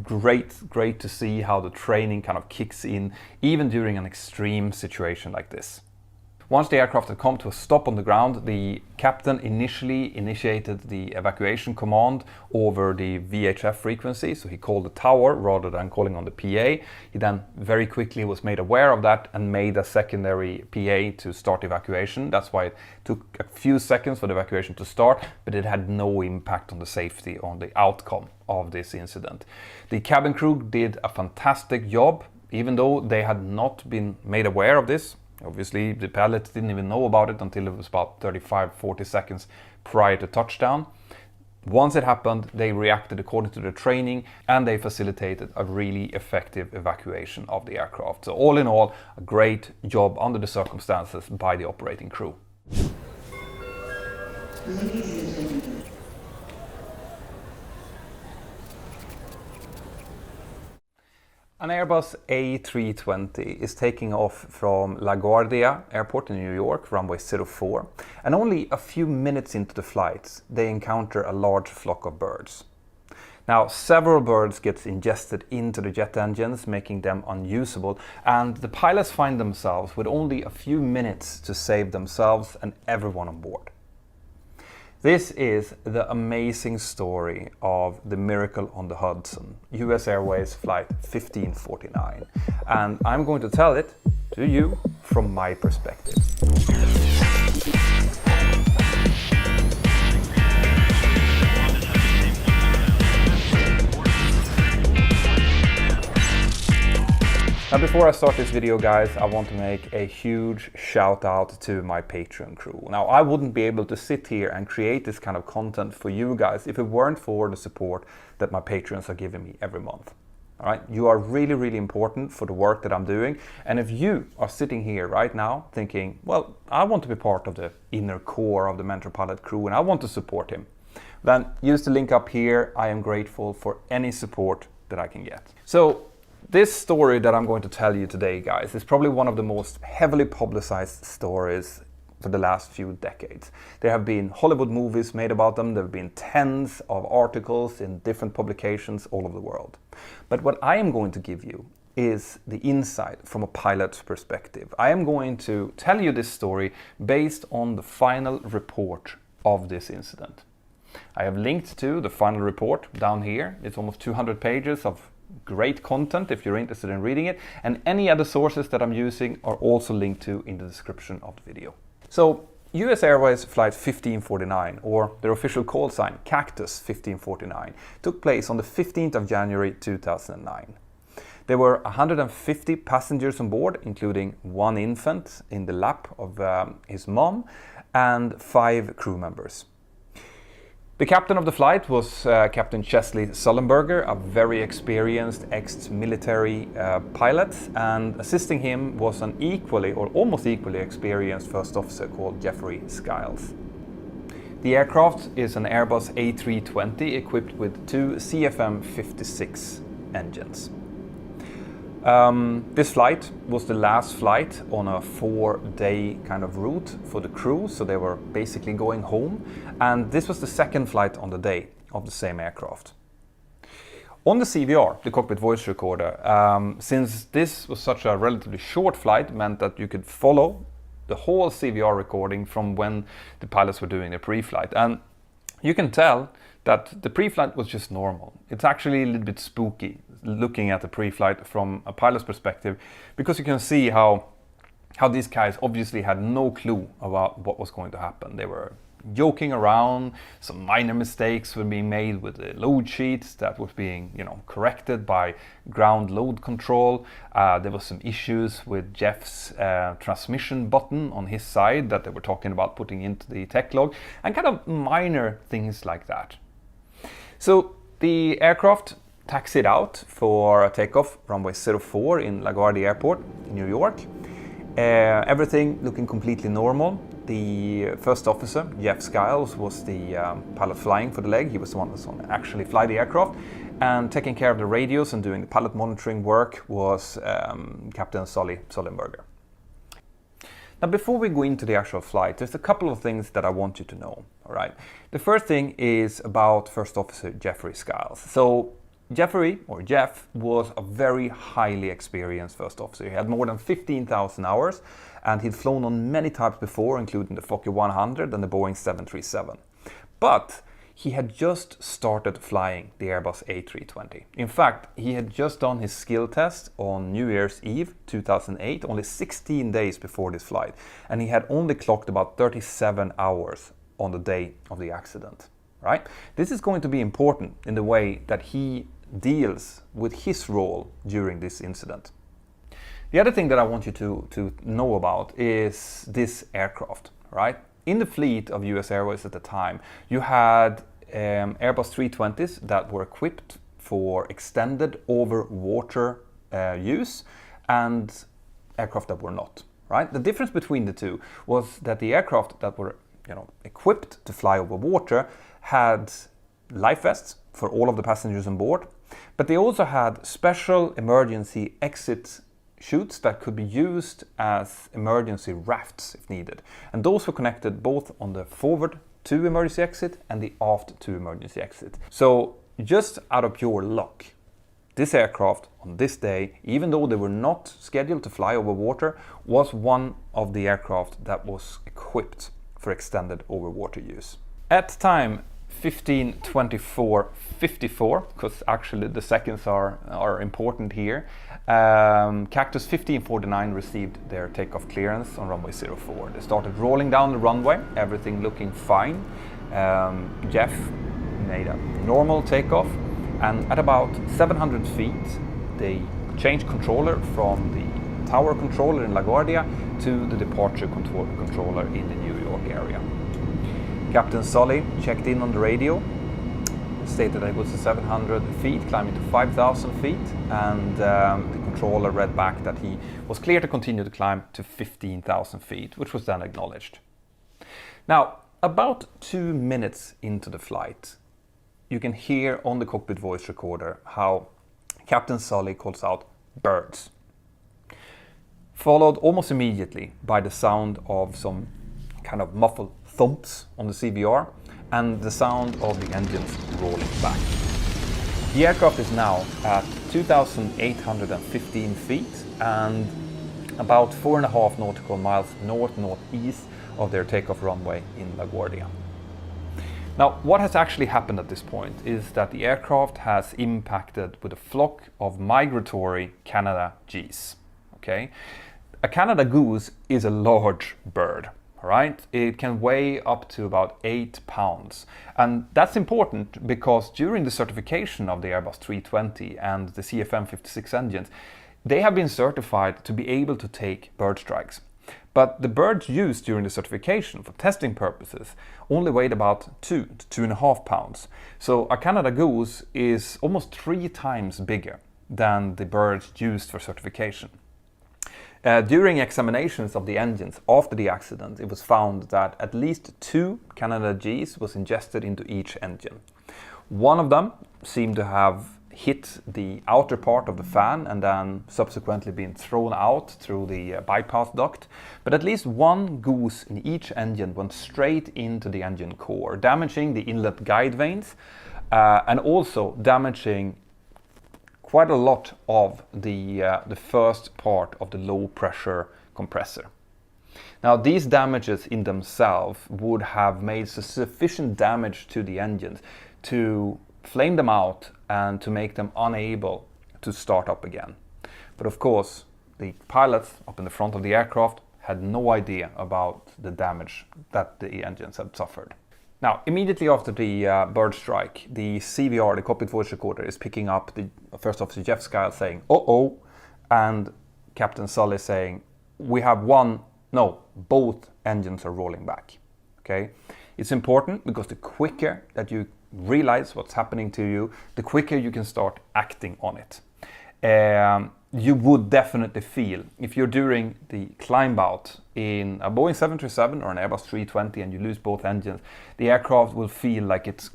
Great to see how the training kind of kicks in, even during an extreme situation like this. Once the aircraft had come to a stop on the ground, the captain initially initiated the evacuation command over the VHF frequency, so he called the tower rather than calling on the PA. He then very quickly was made aware of that and made a secondary PA to start evacuation. That's why it took a few seconds for the evacuation to start, but it had no impact on the safety, on the outcome of this incident. The cabin crew did a fantastic job, even though they had not been made aware of this. Obviously, the pilots didn't even know about it until it was about 35-40 seconds prior to touchdown. Once it happened, they reacted according to their training and they facilitated a really effective evacuation of the aircraft. So all in all, a great job under the circumstances by the operating crew. An Airbus A320 is taking off from LaGuardia Airport in New York, runway 04, and only a few minutes into the flight, they encounter a large flock of birds. Now, several birds get ingested into the jet engines, making them unusable, and the pilots find themselves with only a few minutes to save themselves and everyone on board. This is the amazing story of the miracle on the Hudson, US Airways Flight 1549. And I'm going to tell it to you from my perspective. Now, before I start this video, guys, I want to make a huge shout out to my Patreon crew. Now, I wouldn't be able to sit here and create this kind of content for you guys if it weren't for the support that my patrons are giving me every month. All right, you are really, really important for the work that I'm doing. And if you are sitting here right now thinking, well, I want to be part of the inner core of the Mentour Pilot crew and I want to support him, then use the link up here. I am grateful for any support that I can get. So, this story that I'm going to tell you today, guys, is probably one of the most heavily publicized stories for the last few decades. There have been Hollywood movies made about them. There have been tens of articles in different publications all over the world. But what I am going to give you is the insight from a pilot's perspective. I am going to tell you this story based on the final report of this incident. I have linked to the final report down here. It's almost 200 pages of great content if you're interested in reading it, and any other sources that I'm using are also linked to in the description of the video. So, US Airways Flight 1549, or their official call sign Cactus 1549, took place on the 15th of January 2009. There were 150 passengers on board, including one infant in the lap of his mom and 5 crew members. The captain of the flight was Captain Chesley Sullenberger, a very experienced ex-military pilot, and assisting him was an equally or almost equally experienced first officer called Jeffrey Skiles. The aircraft is an Airbus A320 equipped with 2 CFM56 engines. This flight was the last flight on a 4-day kind of route for the crew, so they were basically going home, and this was the second flight on the day of the same aircraft. On the CVR, the cockpit voice recorder, since this was such a relatively short flight, meant that you could follow the whole CVR recording from when the pilots were doing their pre-flight. And you can tell that the pre-flight was just normal. It's actually a little bit spooky looking at the pre-flight from a pilot's perspective, because you can see how these guys obviously had no clue about what was going to happen. They were joking around. Some minor mistakes were being made with the load sheets that was being, corrected by ground load control. There was some issues with Jeff's transmission button on his side that they were talking about putting into the tech log, and kind of minor things like that. So the aircraft taxied out for a takeoff runway 04 in LaGuardia Airport in New York. Everything looking completely normal. The first officer, Jeff Skiles, was the pilot flying for the leg. He was the one that was on actually fly the aircraft, and taking care of the radios and doing the pilot monitoring work was Captain Sully Sullenberger. Now, before we go into the actual flight, there's a couple of things that I want you to know. All right. The first thing is about First Officer Jeffrey Skiles. So Jeffrey, or Jeff, was a very highly experienced first officer. He had more than 15,000 hours, and he'd flown on many types before, including the Fokker 100 and the Boeing 737. But he had just started flying the Airbus A320. In fact, he had just done his skill test on New Year's Eve 2008, only 16 days before this flight, and he had only clocked about 37 hours on the day of the accident. Right? This is going to be important in the way that he deals with his role during this incident. The other thing that I want you to know about is this aircraft. Right? In the fleet of US Airways at the time, you had Airbus 320s that were equipped for extended over water use, and aircraft that were not. Right? The difference between the two was that the aircraft that were equipped to fly over water had life vests for all of the passengers on board, but they also had special emergency exit chutes that could be used as emergency rafts if needed. And those were connected both on the forward to emergency exit and the aft to emergency exit. So just out of pure luck, this aircraft on this day, even though they were not scheduled to fly over water, was one of the aircraft that was equipped for extended over water use. At time 15:24:54, because actually the seconds are important here, Cactus 1549 received their takeoff clearance on runway 04. They started rolling down the runway, everything looking fine. Jeff made a normal takeoff, and at about 700 feet, they changed controller from the tower controller in LaGuardia to the departure controller in the New York area. Captain Sully checked in on the radio, stated that it was 700 feet, climbing to 5,000 feet, and the controller read back that he was clear to continue to climb to 15,000 feet, which was then acknowledged. Now, about 2 minutes into the flight, you can hear on the cockpit voice recorder how Captain Sully calls out "birds," followed almost immediately by the sound of some kind of muffled thumps on the CVR and the sound of the engines rolling back. The aircraft is now at 2,815 feet and about 4.5 nautical miles north-northeast of their takeoff runway in LaGuardia. Now, what has actually happened at this point is that the aircraft has impacted with a flock of migratory Canada geese. Okay? A Canada goose is a large bird. Right? It can weigh up to about 8 pounds. And that's important because during the certification of the Airbus 320 and the CFM56 engines, they have been certified to be able to take bird strikes. But the birds used during the certification for testing purposes only weighed about 2 to 2.5 pounds. So a Canada goose is almost 3 times bigger than the birds used for certification. During examinations of the engines after the accident, it was found that at least 2 Canada geese was ingested into each engine. One of them seemed to have hit the outer part of the fan and then subsequently been thrown out through the bypass duct. But at least one goose in each engine went straight into the engine core, damaging the inlet guide vanes and also damaging quite a lot of the first part of the low pressure compressor. Now, these damages in themselves would have made sufficient damage to the engines to flame them out and to make them unable to start up again. But of course, the pilots up in the front of the aircraft had no idea about the damage that the engines had suffered. Now, immediately after the bird strike, the CVR, the cockpit voice recorder, is picking up the First Officer Jeff Skiles saying, "Uh-oh," and Captain Sully saying, "We have both engines are rolling back." Okay, it's important because the quicker that you realize what's happening to you, the quicker you can start acting on it. You would definitely feel, if you're doing the climb out in a Boeing 737 or an Airbus 320 and you lose both engines, the aircraft will feel like it's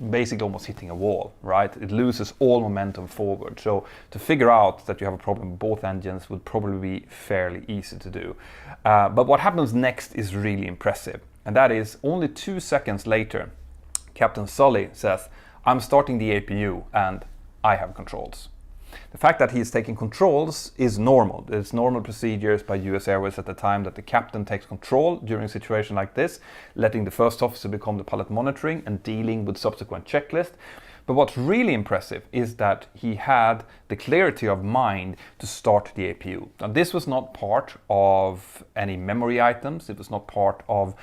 basically almost hitting a wall, right? It loses all momentum forward. So to figure out that you have a problem with both engines would probably be fairly easy to do. But what happens next is really impressive. And that is only 2 seconds later, Captain Sully says, "I'm starting the APU and I have controls." The fact that he's taking controls is normal. It's normal procedures by US Airways at the time that the captain takes control during a situation like this, letting the first officer become the pilot monitoring and dealing with subsequent checklist. But what's really impressive is that he had the clarity of mind to start the APU. Now, this was not part of any memory items. It was not part of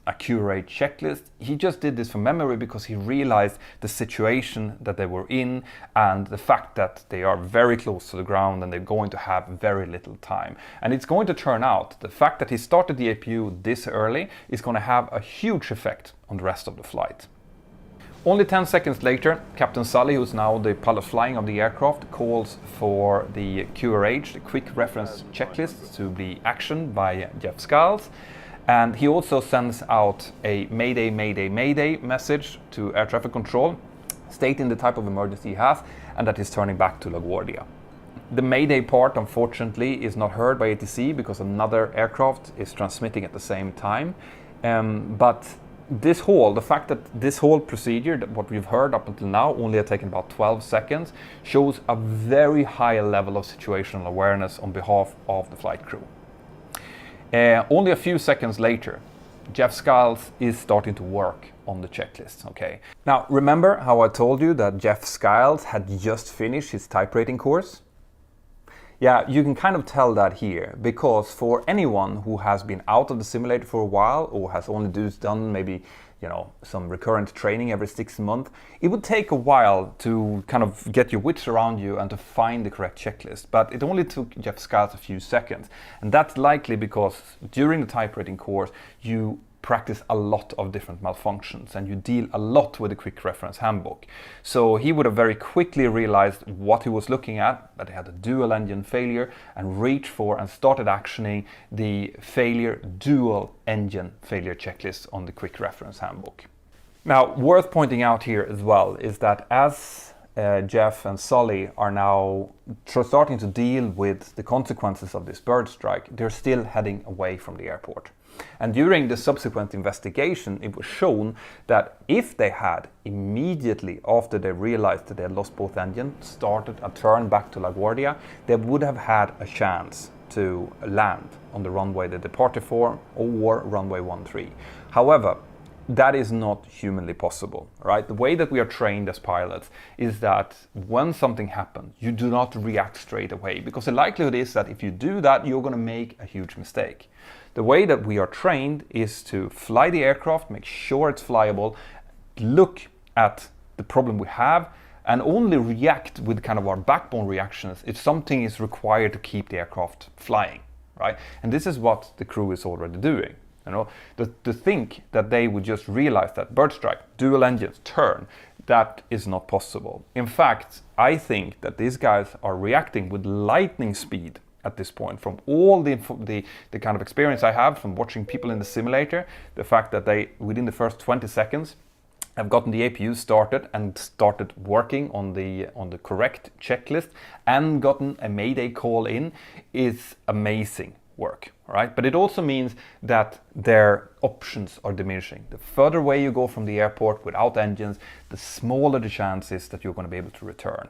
a curate checklist. He just did this from memory because he realized the situation that they were in and the fact that they are very close to the ground and they're going to have very little time. And it's going to turn out the fact that he started the APU this early is going to have a huge effect on the rest of the flight. Only 10 seconds later, Captain Sully, who's now the pilot flying of the aircraft, calls for the QRH, the Quick Reference Checklist, to be actioned by Jeff Skiles. And he also sends out a Mayday, Mayday, Mayday message to air traffic control, stating the type of emergency he has and that he's turning back to LaGuardia. The Mayday part, unfortunately, is not heard by ATC because another aircraft is transmitting at the same time. But the fact that this whole procedure, that what we've heard up until now, only had taken about 12 seconds, shows a very high level of situational awareness on behalf of the flight crew. Only a few seconds later, Jeff Skiles is starting to work on the checklist. Okay. Now, remember how I told you that Jeff Skiles had just finished his type rating course? Yeah, you can kind of tell that here, because for anyone who has been out of the simulator for a while or has only done maybe some recurrent training every 6 months, it would take a while to kind of get your wits around you and to find the correct checklist. But it only took Jeff Skiles a few seconds. And that's likely because during the type rating course, you practice a lot of different malfunctions and you deal a lot with the Quick Reference Handbook. So he would have very quickly realized what he was looking at, that he had a dual engine failure, and reached for and started actioning the dual engine failure checklist on the Quick Reference Handbook. Now, worth pointing out here as well is that as Jeff and Sully are now starting to deal with the consequences of this bird strike, they're still heading away from the airport. And during the subsequent investigation, it was shown that if they had immediately after they realized that they had lost both engines, started a turn back to LaGuardia, they would have had a chance to land on the runway they departed for or runway 13. However, that is not humanly possible, right? The way that we are trained as pilots is that when something happens, you do not react straight away, because the likelihood is that if you do that, you're going to make a huge mistake. The way that we are trained is to fly the aircraft, make sure it's flyable, look at the problem we have, and only react with kind of our backbone reactions if something is required to keep the aircraft flying, right? And this is what the crew is already doing. To think that they would just realize that bird strike, dual engines, turn, that is not possible. In fact, I think that these guys are reacting with lightning speed at this point. From all the kind of experience I have from watching people in the simulator, the fact that they, within the first 20 seconds, have gotten the APU started and started working on the correct checklist and gotten a Mayday call in is amazing work, right? But it also means that their options are diminishing. The further away you go from the airport without engines, the smaller the chances that you're going to be able to return.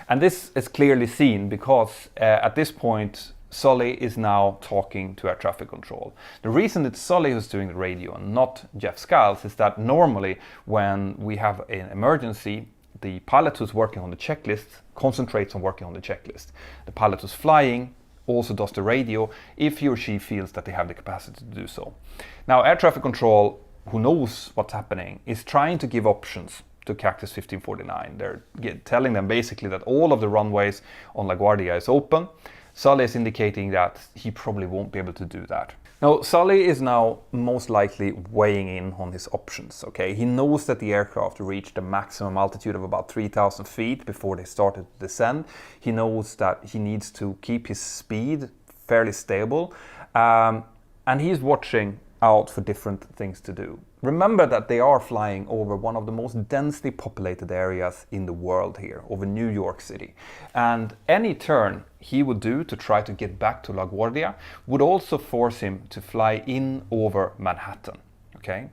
And this is clearly seen because at this point, Sully is now talking to air traffic control. The reason it's Sully who's doing the radio and not Jeff Skiles is that normally when we have an emergency, the pilot who's working on the checklist concentrates on working on the checklist. The pilot who's flying also does the radio if he or she feels that they have the capacity to do so. Now, air traffic control, who knows what's happening, is trying to give options to Cactus 1549. They're telling them basically that all of the runways on LaGuardia is open. Sully is indicating that he probably won't be able to do that. Now, Sully is now most likely weighing in on his options, okay? He knows that the aircraft reached a maximum altitude of about 3,000 feet before they started to descend. He knows that he needs to keep his speed fairly stable, and he's watching out for different things to do. Remember that they are flying over one of the most densely populated areas in the world here, over New York City. And any turn he would do to try to get back to LaGuardia would also force him to fly in over Manhattan, okay?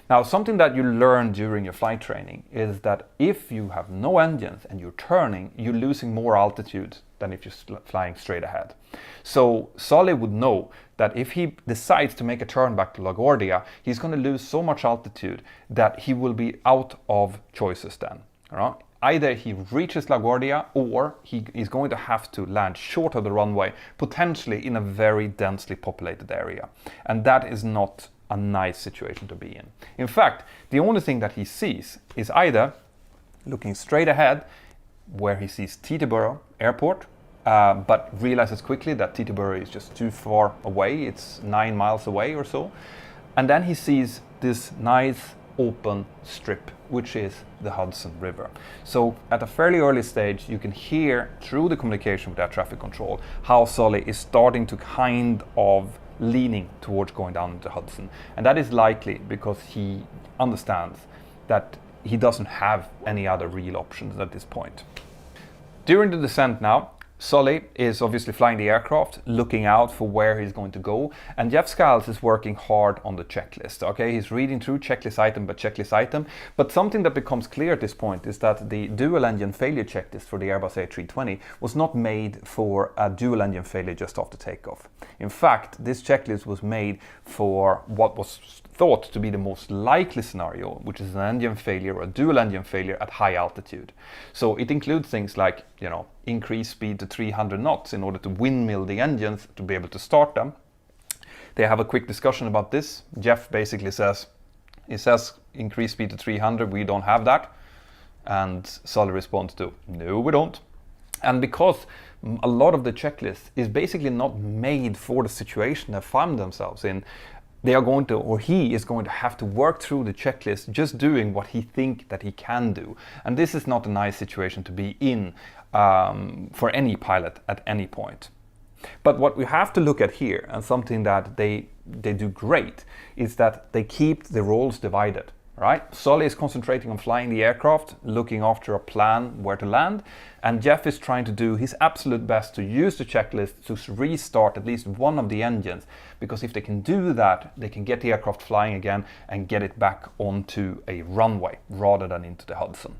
Now, something that you learn during your flight training is that if you have no engines and you're turning, you're losing more altitude than if you're flying straight ahead. So Sully would know that if he decides to make a turn back to LaGuardia, he's going to lose so much altitude that he will be out of choices then. All right? Either he reaches LaGuardia or he is going to have to land short of the runway, potentially in a very densely populated area. And that is not a nice situation to be in. In fact, the only thing that he sees is either looking straight ahead, where he sees Teterboro Airport, but realizes quickly that Teterboro is just too far away. It's 9 miles away or so. And then he sees this nice open strip, which is the Hudson River. So at a fairly early stage, you can hear through the communication with air traffic control how Sully is starting to kind of leaning towards going down into Hudson. And that is likely because he understands that he doesn't have any other real options at this point. During the descent now, Sully is obviously flying the aircraft, looking out for where he's going to go, and Jeff Skiles is working hard on the checklist. Okay, he's reading through checklist item by checklist item, but something that becomes clear at this point is that the dual engine failure checklist for the Airbus A320 was not made for a dual engine failure just after takeoff. In fact, this checklist was made for what was thought to be the most likely scenario, which is an engine failure or a dual engine failure at high altitude. So it includes things like, increase speed to 300 knots in order to windmill the engines to be able to start them. They have a quick discussion about this. Jeff basically says, increase speed to 300, we don't have that. And Sully responds to, no, we don't. And because a lot of the checklist is basically not made for the situation they find themselves in, they are going to, or he is going to have to work through the checklist just doing what he thinks that he can do. And this is not a nice situation to be in for any pilot at any point. But what we have to look at here, and something that they do great, is that they keep the roles divided. Right? Sully is concentrating on flying the aircraft, looking after a plan where to land, and Jeff is trying to do his absolute best to use the checklist to restart at least one of the engines, because if they can do that, they can get the aircraft flying again and get it back onto a runway rather than into the Hudson.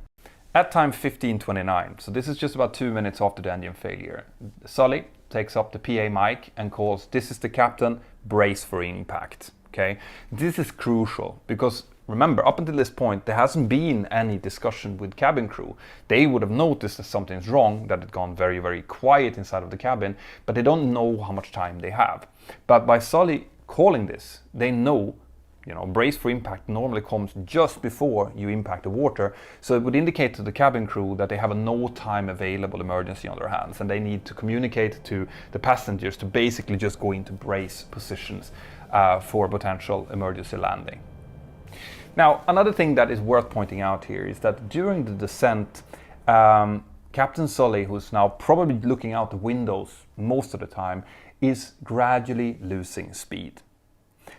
At time 15:29, so this is just about 2 minutes after the engine failure, Sully takes up the PA mic and calls, "This is the captain, brace for impact." Okay, this is crucial because remember, up until this point, there hasn't been any discussion with cabin crew. They would have noticed that something's wrong, that it's gone very, very quiet inside of the cabin, but they don't know how much time they have. But by Sully calling this, they know, brace for impact normally comes just before you impact the water. So it would indicate to the cabin crew that they have a no time available emergency on their hands, and they need to communicate to the passengers to basically just go into brace positions for potential emergency landing. Now, another thing that is worth pointing out here is that during the descent, Captain Sully, who's now probably looking out the windows most of the time, is gradually losing speed.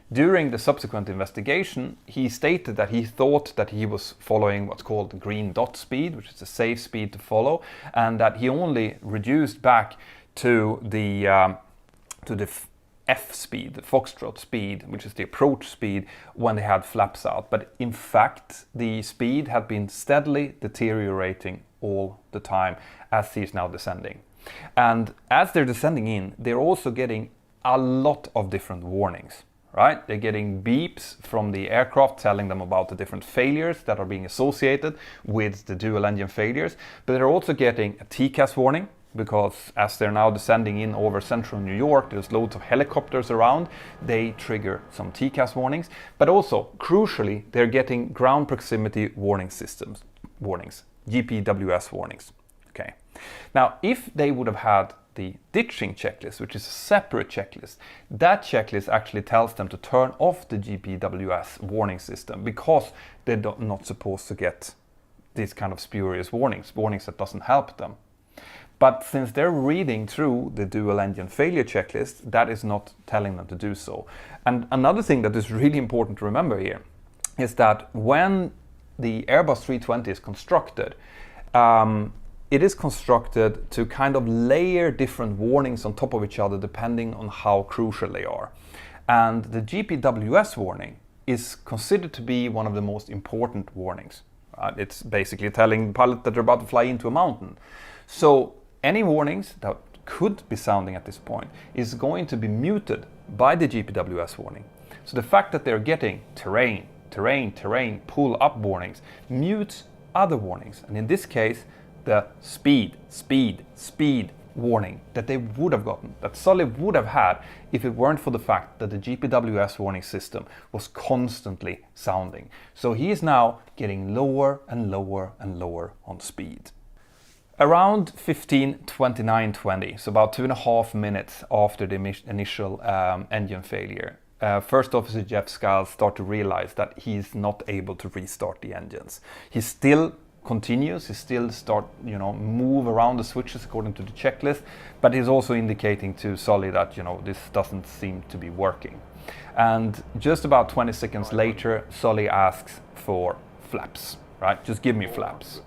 During the subsequent investigation, he stated that he thought that he was following what's called the green dot speed, which is a safe speed to follow, and that he only reduced back to the F speed, the foxtrot speed, which is the approach speed, when they had flaps out. But in fact, the speed had been steadily deteriorating all the time as he is now descending. And as they're descending in, they're also getting a lot of different warnings, right? They're getting beeps from the aircraft telling them about the different failures that are being associated with the dual engine failures, but they're also getting a TCAS warning, because as they're now descending in over central New York, there's loads of helicopters around, they trigger some TCAS warnings, but also, crucially, they're getting ground proximity warning systems, GPWS warnings. Okay. Now, if they would have had the ditching checklist, which is a separate checklist, that checklist actually tells them to turn off the GPWS warning system because they're not supposed to get these kind of spurious warnings that doesn't help them. But since they're reading through the dual engine failure checklist, that is not telling them to do so. And another thing that is really important to remember here is that when the Airbus 320 is constructed, it is constructed to kind of layer different warnings on top of each other depending on how crucial they are. And the GPWS warning is considered to be one of the most important warnings. It's basically telling the pilot that they're about to fly into a mountain. So any warnings that could be sounding at this point is going to be muted by the GPWS warning. So the fact that they're getting terrain, pull up warnings mutes other warnings. And in this case, the speed warning that they would have gotten, that Sully would have had if it weren't for the fact that the GPWS warning system was constantly sounding. So he is now getting lower and lower and lower on speed. Around 15:29:20, so about 2.5 minutes after the initial engine failure, First Officer Jeff Skiles starts to realize that he's not able to restart the engines. He still continues, he still move around the switches according to the checklist, but he's also indicating to Sully that this doesn't seem to be working. And just about 20 seconds later, Sully asks for flaps, right? Just give me flaps.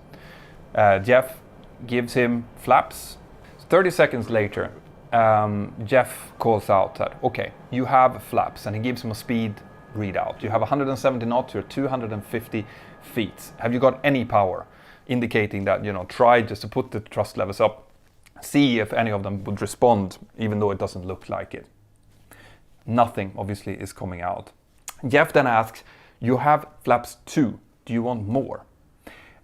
Jeff gives him flaps. 30 seconds later, Jeff calls out that, okay, you have flaps, and he gives him a speed readout. You have 170 knots, you're 250 feet. Have you got any power? Indicating that, try just to put the thrust levels up, see if any of them would respond, even though it doesn't look like it. Nothing, obviously, is coming out. Jeff then asks, you have flaps 2, do you want more?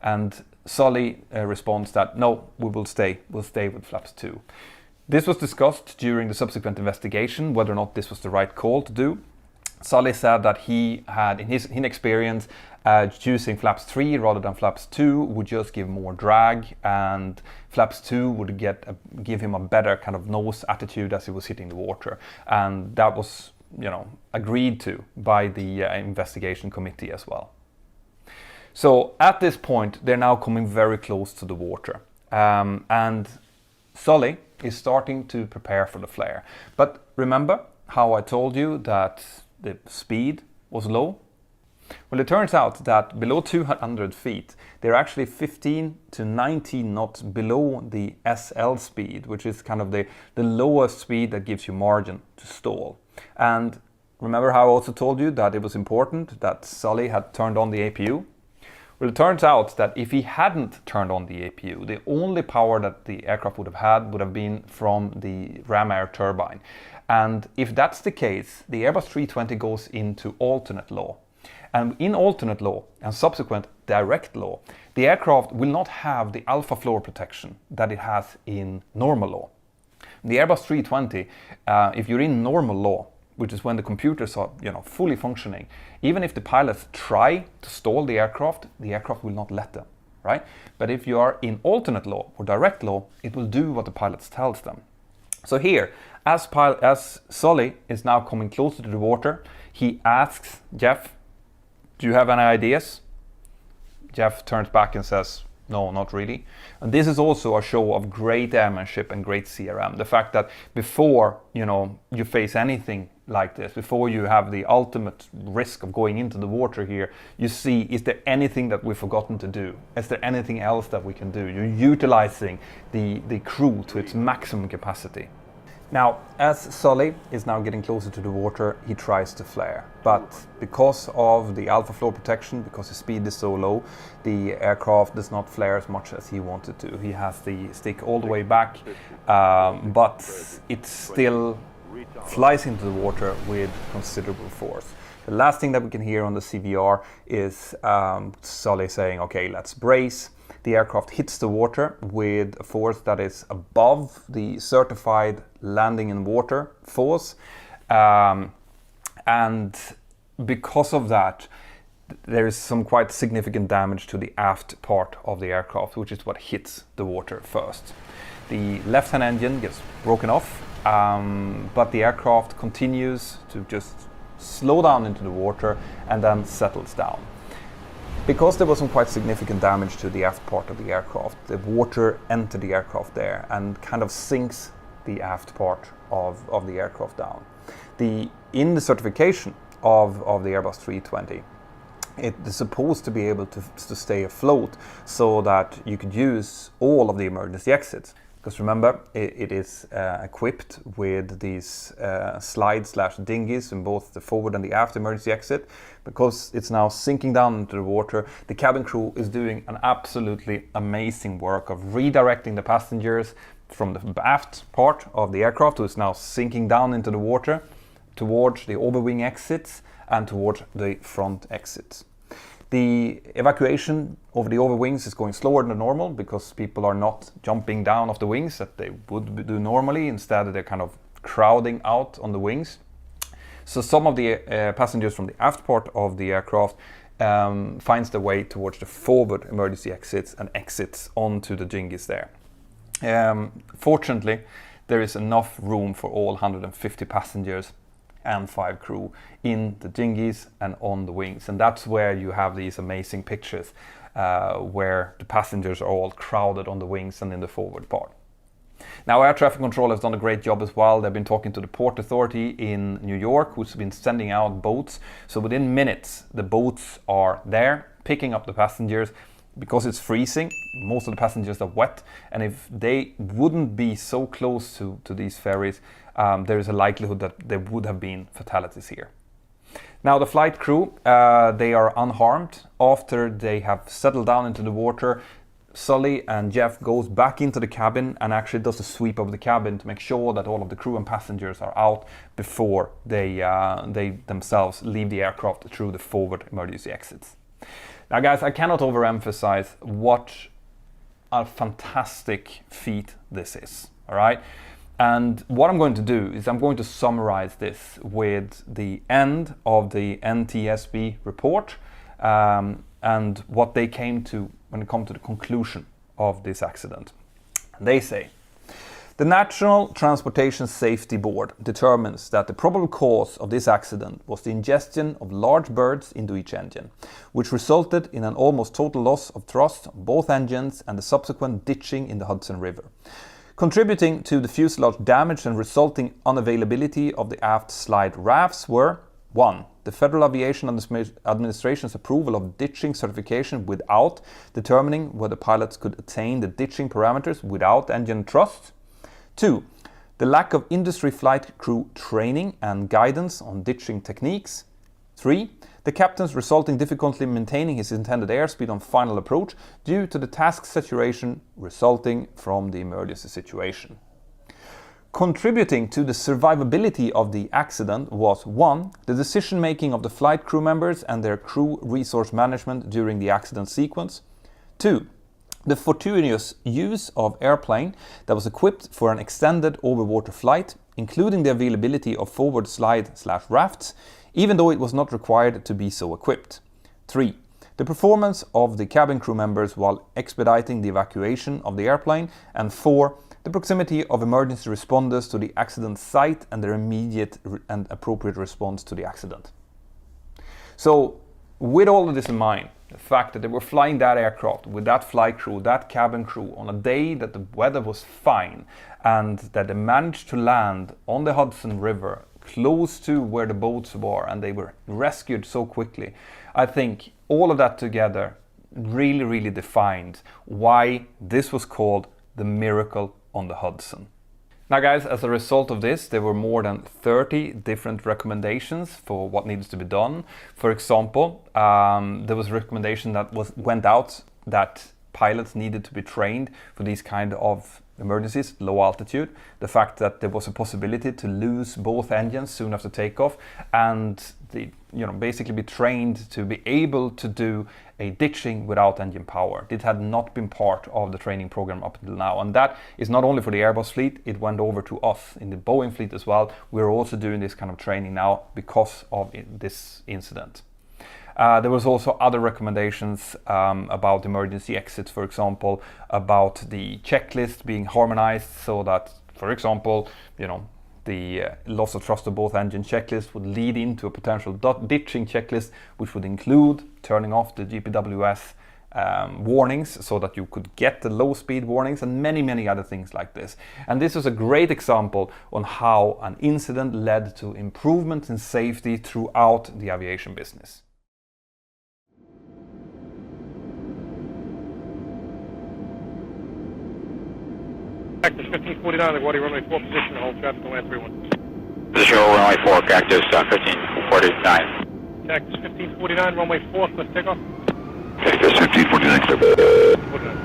And Sully responds that, no, we'll stay with flaps 2. This was discussed during the subsequent investigation, whether or not this was the right call to do. Sully said that he had, in his experience, choosing flaps 3 rather than flaps 2 would just give more drag, and flaps 2 would give him a better kind of nose attitude as he was hitting the water. And that was, agreed to by the investigation committee as well. So at this point, they're now coming very close to the water. And Sully is starting to prepare for the flare. But remember how I told you that the speed was low? Well, it turns out that below 200 feet, they're actually 15 to 19 knots below the SL speed, which is kind of the lowest speed that gives you margin to stall. And remember how I also told you that it was important that Sully had turned on the APU? Well, it turns out that if he hadn't turned on the APU, the only power that the aircraft would have had would have been from the ram air turbine. And if that's the case, the Airbus 320 goes into alternate law. And in alternate law and subsequent direct law, the aircraft will not have the alpha floor protection that it has in normal law. The Airbus 320, if you're in normal law, which is when the computers are fully functioning, even if the pilots try to stall the aircraft will not let them, right? But if you are in alternate law or direct law, it will do what the pilots tells them. So here, as Sully is now coming closer to the water, he asks Jeff, do you have any ideas? Jeff turns back and says, no, not really. And this is also a show of great airmanship and great CRM. The fact that before you face anything like this, before you have the ultimate risk of going into the water here, you see, is there anything that we've forgotten to do? Is there anything else that we can do? You're utilizing the crew to its maximum capacity. Now, as Sully is now getting closer to the water, he tries to flare. But because of the alpha floor protection, because the speed is so low, the aircraft does not flare as much as he wanted to. He has the stick all the way back, but it still flies into the water with considerable force. The last thing that we can hear on the CVR is Sully saying, okay, let's brace. The aircraft hits the water with a force that is above the certified landing in water force. And because of that, there is some quite significant damage to the aft part of the aircraft, which is what hits the water first. The left-hand engine gets broken off, but the aircraft continues to just slow down into the water and then settles down. Because there was some quite significant damage to the aft part of the aircraft, the water entered the aircraft there and kind of sinks the aft part of the aircraft down. In the certification of the Airbus 320, it is supposed to be able to stay afloat so that you could use all of the emergency exits. Because remember, it is equipped with these slide/dinghies in both the forward and the aft emergency exit. Because it's now sinking down into the water, the cabin crew is doing an absolutely amazing work of redirecting the passengers from the aft part of the aircraft, who is now sinking down into the water, towards the overwing exits and towards the front exits. The evacuation over the overwings is going slower than normal because people are not jumping down off the wings that they would do normally. Instead, they're kind of crowding out on the wings. So some of the passengers from the aft part of the aircraft finds their way towards the forward emergency exits and exits onto the dinghies there. Fortunately, there is enough room for all 150 passengers and 5 crew in the dinghies and on the wings. And that's where you have these amazing pictures where the passengers are all crowded on the wings and in the forward part. Now, air traffic control has done a great job as well. They've been talking to the Port Authority in New York, who's been sending out boats. So within minutes, the boats are there, picking up the passengers. Because it's freezing, most of the passengers are wet, and if they wouldn't be so close to these ferries, there is a likelihood that there would have been fatalities here. Now, the flight crew, they are unharmed. After they have settled down into the water, Sully and Jeff goes back into the cabin and actually does a sweep of the cabin to make sure that all of the crew and passengers are out before they themselves leave the aircraft through the forward emergency exits. Now, guys, I cannot overemphasize what a fantastic feat this is, all right? And what I'm going to do is I'm going to summarize this with the end of the NTSB report and what they came to when it comes to the conclusion of this accident. They say, the National Transportation Safety Board determines that the probable cause of this accident was the ingestion of large birds into each engine, which resulted in an almost total loss of thrust on both engines and the subsequent ditching in the Hudson River. Contributing to the fuselage damage and resulting unavailability of the aft slide rafts were 1. The Federal Aviation Administration's approval of ditching certification without determining whether pilots could attain the ditching parameters without engine thrust. 2. The lack of industry flight crew training and guidance on ditching techniques. 3. The captain's resulting difficulty maintaining his intended airspeed on final approach due to the task saturation resulting from the emergency situation. Contributing to the survivability of the accident was 1. The decision-making of the flight crew members and their crew resource management during the accident sequence. 2. The fortuitous use of airplane that was equipped for an extended overwater flight, including the availability of forward slide/rafts, even though it was not required to be so equipped. 3. The performance of the cabin crew members while expediting the evacuation of the airplane. And 4. The proximity of emergency responders to the accident site and their immediate and appropriate response to the accident. So, with all of this in mind, the fact that they were flying that aircraft with that flight crew, that cabin crew, on a day that the weather was fine, and that they managed to land on the Hudson River, close to where the boats were, and they were rescued so quickly, I think all of that together really defined why this was called the miracle on the Hudson. Now guys, as a result of this, there were more than 30 different recommendations for what needs to be done. For example, there was a recommendation that went out that pilots needed to be trained for these kind of emergencies, low altitude. The fact that there was a possibility to lose both engines soon after takeoff, and basically be trained to be able to do a ditching without engine power. It had not been part of the training program up until now, and that is not only for the Airbus fleet, it went over to us in the Boeing fleet as well. We're also doing this kind of training now because of this incident. There was also other recommendations about emergency exits, for example, about the checklist being harmonized so that, for example, the loss of thrust of both engine checklist would lead into a potential ditching checklist, which would include turning off the GPWS warnings so that you could get the low speed warnings and many other things like this. And this is a great example on how an incident led to improvements in safety throughout the aviation business. Cactus 1549, LaGuardia runway 4 position, hold traffic on land 31. Position runway 4, Cactus 1549. Cactus 1549, runway 4, let's take off. Cactus 1549, clear. 49.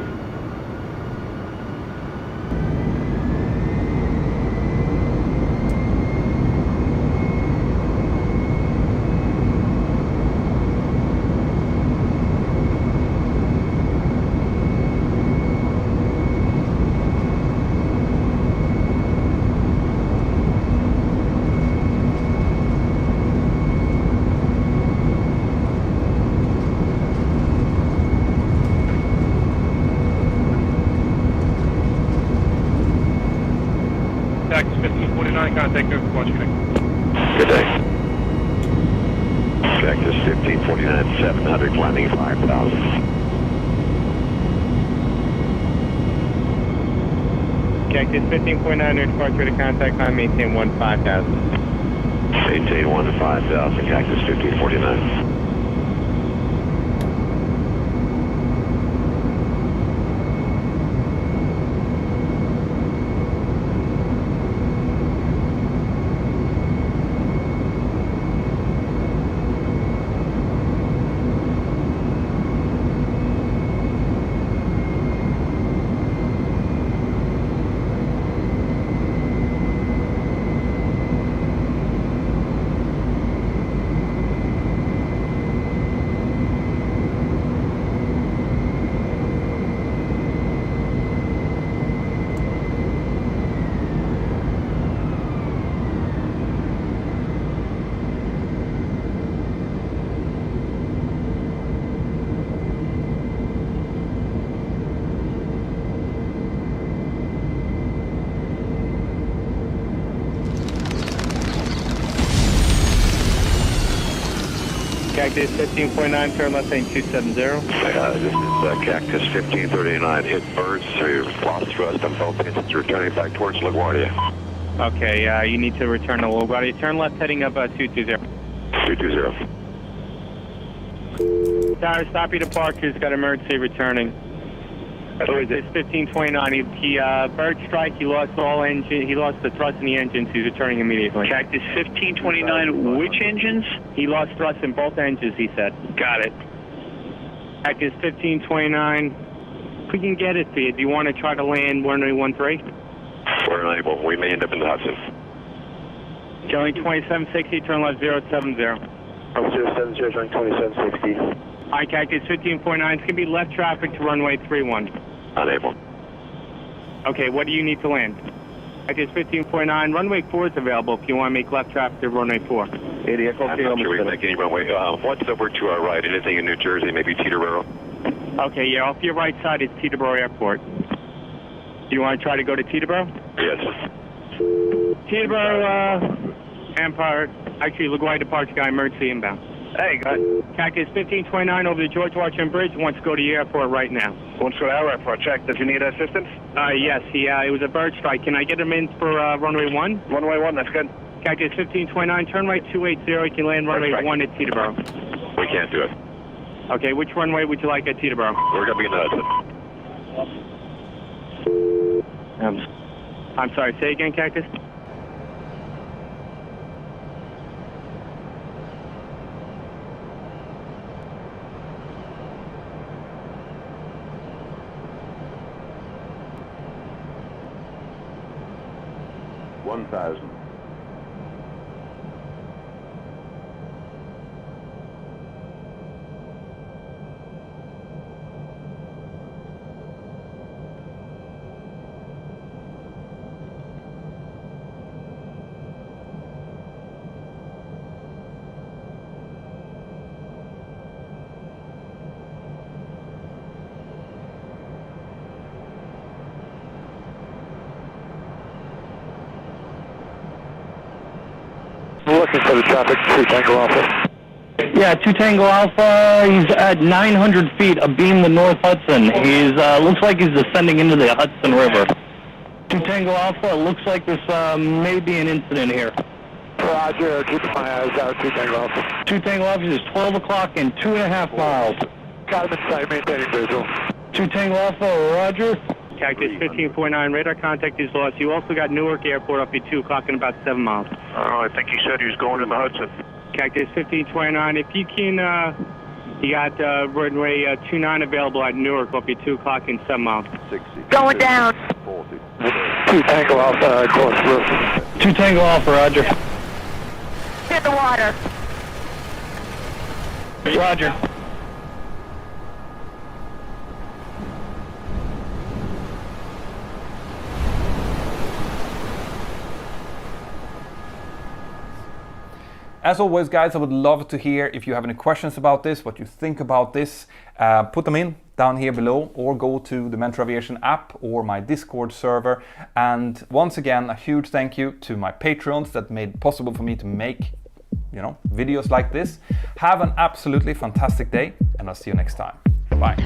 Cactus 1549, contact Air Force Connect. Good day. Cactus 1549, 700, landing 5,000. Cactus 1549, departure to contact climb, maintain 15,000. Maintain 1 to 5,000, Cactus 1549. Cactus 1549, turn left lane 270. This is Cactus 1539, hit birds, so you lost thrust on both engines, returning back towards LaGuardia. Okay, you need to return to LaGuardia. Turn left heading up 220. 220. Tower, stop your departures, got emergency returning. It's 1529. He bird strike. He lost all engine. He lost the thrust in the engines. He's returning immediately. Cactus 1529. Which engines? He lost thrust in both engines. He said. Got it. Cactus 1529. If we can get it to you, do you want to try to land runway 13? We're unable. We may end up in the Hudson. Showing 2760. Turn left 070. 070, showing 2760. All right, Cactus 1549. It's gonna be left traffic to runway 31. Unable. Okay, what do you need to land? Cactus 1549, runway 4 is available if you want to make left traffic to runway 4. I'm not sure we can make any runway. What's over to our right? Anything in New Jersey, maybe Teterboro? Okay, yeah, off your right side is Teterboro Airport. Do you want to try to go to Teterboro? Yes. Teterboro, Empire, actually LaGuardia departure guy, emergency inbound. Hey, guys. Cactus 1529 over the George Washington Bridge, wants to go to the airport right now. Wants to go to our airport. Check. Did you need assistance? Yes, it was a bird strike. Can I get him in for runway 1? Runway 1, that's good. Cactus 1529, turn right 280, you can land runway 1 at Teterboro. We can't do it. Okay, which runway would you like at Teterboro? We're going to be in the Hudson. I'm sorry, say again, Cactus? Looking for the traffic, 2 Tango Alpha. Yeah, 2 Tango Alpha, he's at 900 feet abeam the North Hudson. He's, looks like he's descending into the Hudson River. 2 Tango Alpha, it looks like there's maybe an incident here. Roger, keeping my eyes out, 2 Tango Alpha. 2 Tango Alpha is 12 o'clock and 2.5 miles. Got him in sight, maintaining visual. 2 Tango Alpha, roger. Cactus 1549, radar contact is lost. You also got Newark Airport up at 2 o'clock in about 7 miles. I think he said he was going in the Hudson. Cactus 1529, if you can, you got runway 29 available at Newark up at 2 o'clock in 7 miles. Going down. 2 Tango Alpha, course roof. 2 Tango Alpha, roger. Hit the water. Roger. As always, guys, I would love to hear if you have any questions about this, what you think about this. Put them in down here below, or go to the Mentour Aviation app or my Discord server. And once again, a huge thank you to my Patreons that made it possible for me to make, videos like this. Have an absolutely fantastic day, and I'll see you next time. Bye.